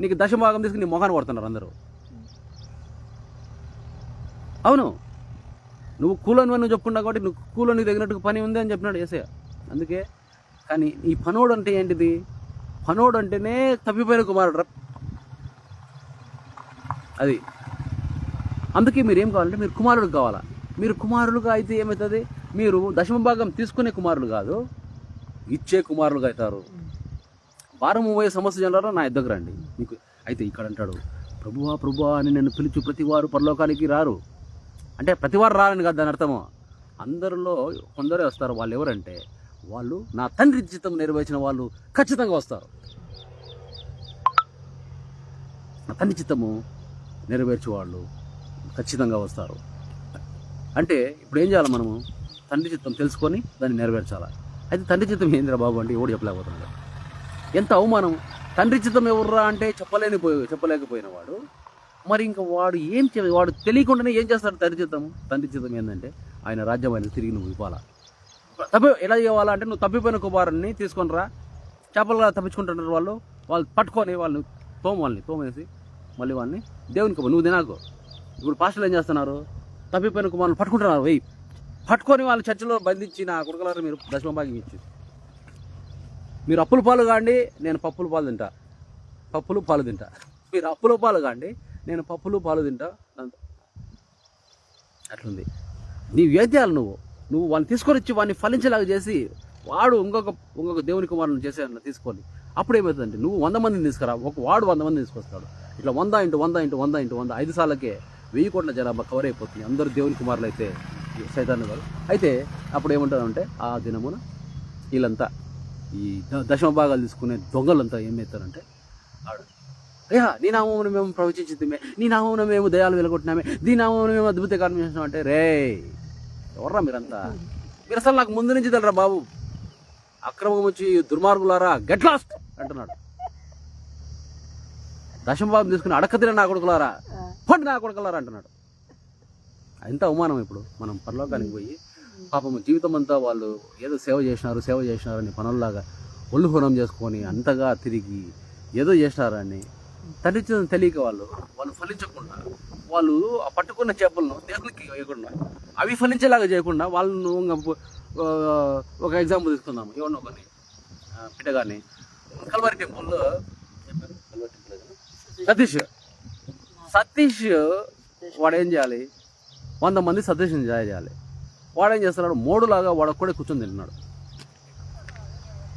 నీకు దశభాగం తీసుకుని నీ మొహాన్ని కొడుతున్నారు అందరూ. అవును, నువ్వు కూలని నువ్వు చెప్పుకున్నావు కాబట్టి నువ్వు కూలని తగినట్టుగా పని ఉంది అని చెప్పినాడు యేసయ్య. అందుకే. కానీ ఈ పనోడు అంటే ఏంటిది? పనోడు అంటేనే తప్పిపోయిన కుమారుడు. అది అందుకే మీరు ఏం కావాలంటే మీరు కుమారుడు కావాలా. మీరు కుమారులుగా అయితే ఏమవుతుంది? మీరు దశమభాగం తీసుకునే కుమారులు కాదు, ఇచ్చే కుమారులుగా అవుతారు. వారం 30 సంవత్సరాల నా ఇద్దరు రండి మీకు. అయితే ఇక్కడ అంటాడు, ప్రభువా అని నన్ను పిలిచి ప్రతి వారు పరలోకానికి రారు. అంటే ప్రతి వారు రారని కాదు దాని అర్థము. అందరిలో కొందరే వస్తారు. వాళ్ళు ఎవరంటే వాళ్ళు నా తండ్రి చిత్తం నెరవేర్చిన వాళ్ళు ఖచ్చితంగా వస్తారు. నా తండ్రి చిత్తము నెరవేర్చే వాళ్ళు ఖచ్చితంగా వస్తారు. అంటే ఇప్పుడు ఏం చేయాలి? మనము తండ్రి చిత్తం తెలుసుకొని దాన్ని నెరవేర్చాలి. అయితే తండ్రి చిత్తం ఏందిరా బాబు అంటే ఎవడు చెప్పలేకపోతున్నాడు. ఎంత అవమానం! తండ్రి చిత్తం ఎవర్రా అంటే చెప్పలేకపోయిన వాడు మరి ఇంకా వాడు తెలియకుండానే ఏం చేస్తాడు? తండ్రి చిత్తం ఏంటంటే ఆయన రాజ్యం ఆయన తిరిగి నువ్వు ఇవ్వాలా. ఎలా ఇవ్వాలా అంటే నువ్వు తప్పిపోయిన కుమారుని తీసుకొని రా. చేపలుగా తప్పించుకుంటున్నారు వాళ్ళు పట్టుకొని వాళ్ళని తోమేసి మళ్ళీ వాళ్ళని దేవునికి నువ్వు తినాకు. ఇప్పుడు పాస్టర్లు ఏం చేస్తున్నారు? తప్పిపోయిన కుమారుని పట్టుకుంటున్నారు, పట్టుకొని వాళ్ళు చర్చలో బంధించి నా కొడుకులారా మీరు దశమభాగం ఇచ్చి మీరు అప్పుల పాలు కాండి, నేను పప్పుల పాలు తింటా. మీరు అప్పుల పాలు కాండి, నేను పప్పులు పాలు తింటా. అట్లుంది. నీవేం చేయాలి? నువ్వు వాళ్ళని తీసుకొని వచ్చి వాడిని ఫలించేలాగా చేసి వాడు ఇంకొక దేవుని కుమారుని చేసే తీసుకొని అప్పుడు ఏమవుతుందంటే నువ్వు 100 మందిని తీసుకురా, వాడు 100 మందిని తీసుకొస్తాడు. ఇట్లా 100 5 సార్లకే 1000 కోట్ల జనాభా కవర్ అయిపోతుంది. అందరూ దేవుని కుమారులు అయితే సైతాన్ని కాదు. అయితే అప్పుడు ఏమంటారంటే ఆ దినమున వీళ్ళంతా ఈ దశమ భాగాలు తీసుకునే దొంగలంతా ఏమవుతారంటే అయ్యా నీ నామమును మేము ప్రవచించింది, నీ నామమును మేము దయాలు వెలగొట్టినామే, నీ నామమును మేము అద్భుత కార్యం చేసినాం అంటే రే ఎవర్రా మీరంతా? మీరు అసలు నాకు ముందు నుంచి తెలరా బాబు. అక్రమం వచ్చి దుర్మార్గులారా గెట్ లాస్ట్ అంటున్నాడు. దశమభాగం తీసుకుని అడకతిన నా కొడుకులారా పండి నా కొడుకులారా అంటున్నాడు. ఎంత అవమానం! ఇప్పుడు మనం పరలోకానికి పోయి పాపం జీవితం అంతా వాళ్ళు ఏదో సేవ చేసినారని పనుల్లాగా ఒళ్ళు హోనం చేసుకొని అంతగా తిరిగి ఏదో చేసినారని తండ్రి తెలియక వాళ్ళు ఫలించకుండా వాళ్ళు ఆ పట్టుకున్న చేపలను దేవునికి వేయకుండా అవి ఫలించేలాగా చేయకుండా వాళ్ళను ఒక ఎగ్జాంపుల్ తీసుకుందాము. ఎవరినో కానీ పిట్టగాని కల్వారి టెంపుల్లో సతీష్ వాడు ఏం చేయాలి? 100 మంది సతీష్ని చేయాలి. వాడేం చేస్తున్నాడు? మోడులాగా వాడు ఒక్కడే కూర్చొని తింటున్నాడు.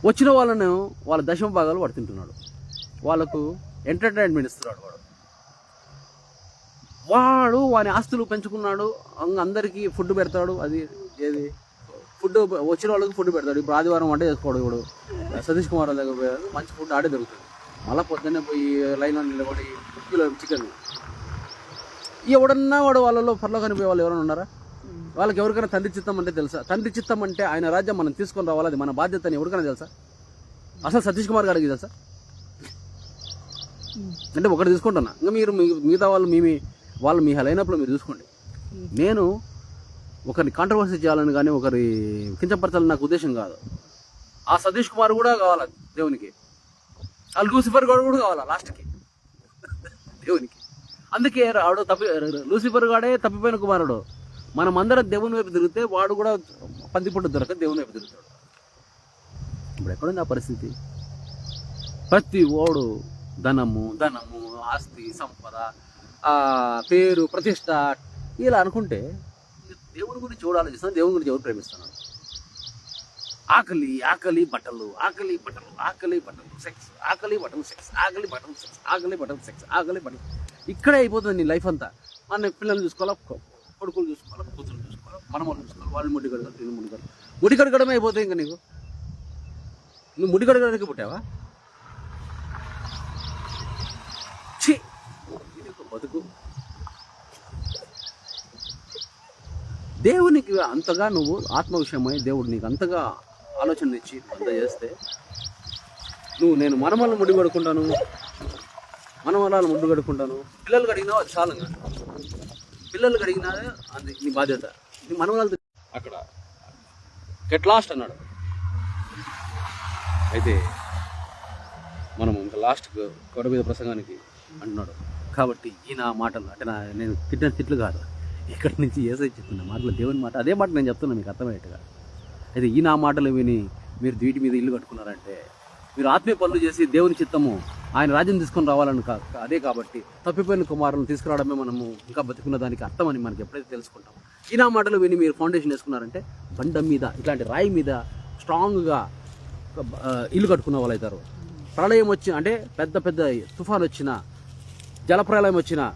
వచ్చిన వాళ్ళను వాళ్ళ దశమ భాగాలు వాడు తింటున్నాడు. వాళ్ళకు ఎంటర్టైన్మెంట్ ఇస్తున్నాడు వాడు. వాని ఆస్తులు పెంచుకున్నాడు, అందరికీ ఫుడ్ పెడతాడు. అది ఏది ఫుడ్ వచ్చిన వాళ్ళకి ఫుడ్ పెడతాడు. ఇప్పుడు ఆదివారం వంట చేసుకోవడం, ఇప్పుడు సతీష్ కుమార్ వాళ్ళ దగ్గర పోయారు, మంచి ఫుడ్ ఆడే దొరుకుతుంది. మళ్ళీ పొద్దున్నే పోయి లైన్లో నిలబడి కిలో చికెన్. ఎవడన్నా వాడు వాళ్ళలో పరలోకానికి పోయే వాళ్ళు ఎవరైనా ఉన్నారా? వాళ్ళకి ఎవరికైనా తండ్రి చిత్తం అంటే తెలుసా? తండ్రి చిత్తం అంటే ఆయన రాజ్యం మనం తీసుకొని రావాలి, అది మన బాధ్యత అని ఎవరికైనా తెలుసా? అసలు సతీష్ కుమార్ గారికి తెలుసా? అంటే ఒకటి తీసుకుంటున్నా, ఇంకా మీరు మిగతా వాళ్ళు మీ లైనప్లో మీరు చూసుకోండి. నేను ఒకరిని కాంట్రవర్సీ చేయాలని కానీ ఒకరి కించపరచాలని నాకు ఉద్దేశం కాదు. ఆ సతీష్ కుమార్ కూడా కావాలా దేవునికి, ఆ లూసిఫర్ గాడు కూడా కావాలా లాస్ట్కి దేవునికి. అందుకే ఆడు లూసిఫర్ గాడే తప్పిపోయిన కుమారుడు. మనం అందరం దేవుని వైపు తిరిగితే వాడు కూడా పందిపొట్టు దొరక దేవుని వైపు తిరుగుతాడు. ఇప్పుడు ఎక్కడుంది ఆ పరిస్థితి? ప్రతి ఓడు ధనము, ఆస్తి, సంపద, పేరు, ప్రతిష్ట ఇలా అనుకుంటే దేవుని గురించి ఎవడు ఆలోచిస్తాను? దేవుని గురించి ఎవరు ప్రేమిస్తున్నాను? ఆకలి బట్టలు, సెక్స్, ఆకలి బట్టలు. ఇక్కడే అయిపోతుంది నీ లైఫ్ అంతా. మన పిల్లల్ని చూసుకోవాలా, కొడుకులు చూసుకోవాలా, కూతురు చూసుకోవాలా, మనమలు చూసుకోవాలి, వాళ్ళు ముడి కడగాలి, నేను ముడి కడగడమే అయిపోతాయి. ఇంకా నువ్వు ముడి కడగడానికి పుట్టావా? ఇది ఒక బతుకు. దేవునికి అంతగా నువ్వు ఆత్మ విషయమై దేవుడు నీకు అంతగా ఆలోచన ఇచ్చి అంత చేస్తే నేను మనమల్ని ముడి కడుకుంటాను, మనమల్ని ముడ్డు కడుకుంటాను, పిల్లలు కడిగినా అది చాలు. పిల్లలు కడిగినా అది నీ బాధ్యత. నీ మనవరాలు అక్కడ గెట్ లాస్ట్ అన్నాడు. అయితే మనం ఇంకా లాస్ట్ గొడవ మీద ప్రసంగానికి అంటున్నాడు. కాబట్టి ఈ నా మాటలు అంటే నేను తిట్టిన తిట్లు కాదు, ఇక్కడి నుంచి ఏసై చెప్తున్న మాటలు దేవుని మాట, అదే మాట నేను చెప్తున్నా మీకు అర్థమయ్యేట్టుగా. అయితే ఈ నా మాటలు విని మీరు వీటి మీద ఇల్లు కట్టుకున్నారంటే మీరు ఆత్మీయ పనులు చేసి దేవుని చిత్తము ఆయన రాజ్యం తీసుకొని రావాలని అదే. కాబట్టి తప్పిపోయిన కుమారులను తీసుకురావడమే మనము ఇంకా బతుకున్న దానికి అర్థం అని మనకి ఎప్పుడైతే తెలుసుకుంటామో, ఈ నా మాటలు విని మీరు ఫౌండేషన్ వేసుకున్నారంటే బండ మీద ఇట్లాంటి రాయి మీద స్ట్రాంగ్గా ఇల్లు కట్టుకున్న వాళ్ళు అవుతారు. ప్రళయం వచ్చిన అంటే పెద్ద పెద్ద తుఫాన్ వచ్చినా, జలప్రళయం వచ్చినా,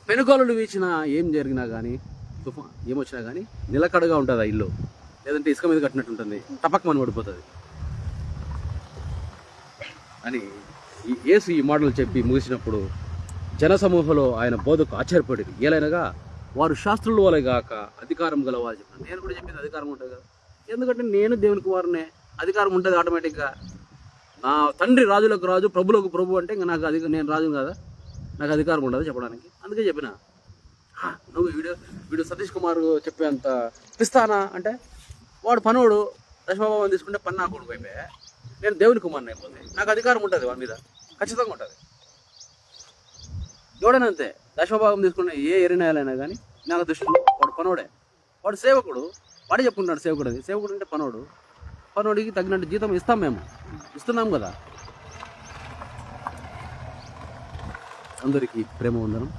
పెనుగోలు వీచినా, ఏం జరిగినా కానీ, తుఫాన్ ఏమొచ్చినా కానీ నిలకడగా ఉంటుంది ఆ ఇల్లు. లేదంటే ఇసుక మీద కట్టినట్టు ఉంటుంది, టపక్మని పడిపోతుంది అని యేసు ఈ మాటలు చెప్పి ముగిసినప్పుడు జనసమూహంలో ఆయన బోధకు ఆశ్చర్యపడేది. ఏలైనగా వారు శాస్త్రుల వలె గాక అధికారం గలవారు చెప్పిన. నేను కూడా చెప్పింది అధికారం ఉంటుంది కదా, ఎందుకంటే నేను దేవునికి వారినే, అధికారం ఉంటుంది ఆటోమేటిక్గా. నా తండ్రి రాజులకు రాజు, ప్రభులకు ప్రభు అంటే ఇంకా నాకు నేను రాజు కదా, నాకు అధికారం ఉండదు చెప్పడానికి. అందుకే చెప్పిన నువ్వు వీడు సతీష్ కుమార్ చెప్పేంత పిస్తానా అంటే వాడు పనోడు దశమభావం తీసుకుంటే పన్నా కొడుకు అయిపోయా. నేను దేవుని కుమార్ని అయిపోతే నాకు అధికారం ఉంటుంది వాడి మీద, ఖచ్చితంగా ఉంటుంది. ఎవడైనా అంతే, దశమభాగం తీసుకున్న ఏ ఎరినాయాలైనా కానీ నాకు దృష్టిలో వాడు పనోడే. వాడు సేవకుడు, వాడే చెప్పుకుంటాడు సేవకుడు అని. సేవకుడు అంటే పనోడికి తగినట్టు జీతం ఇస్తాం, మేము ఇస్తున్నాం కదా. అందరికీ ప్రేమ వందనం.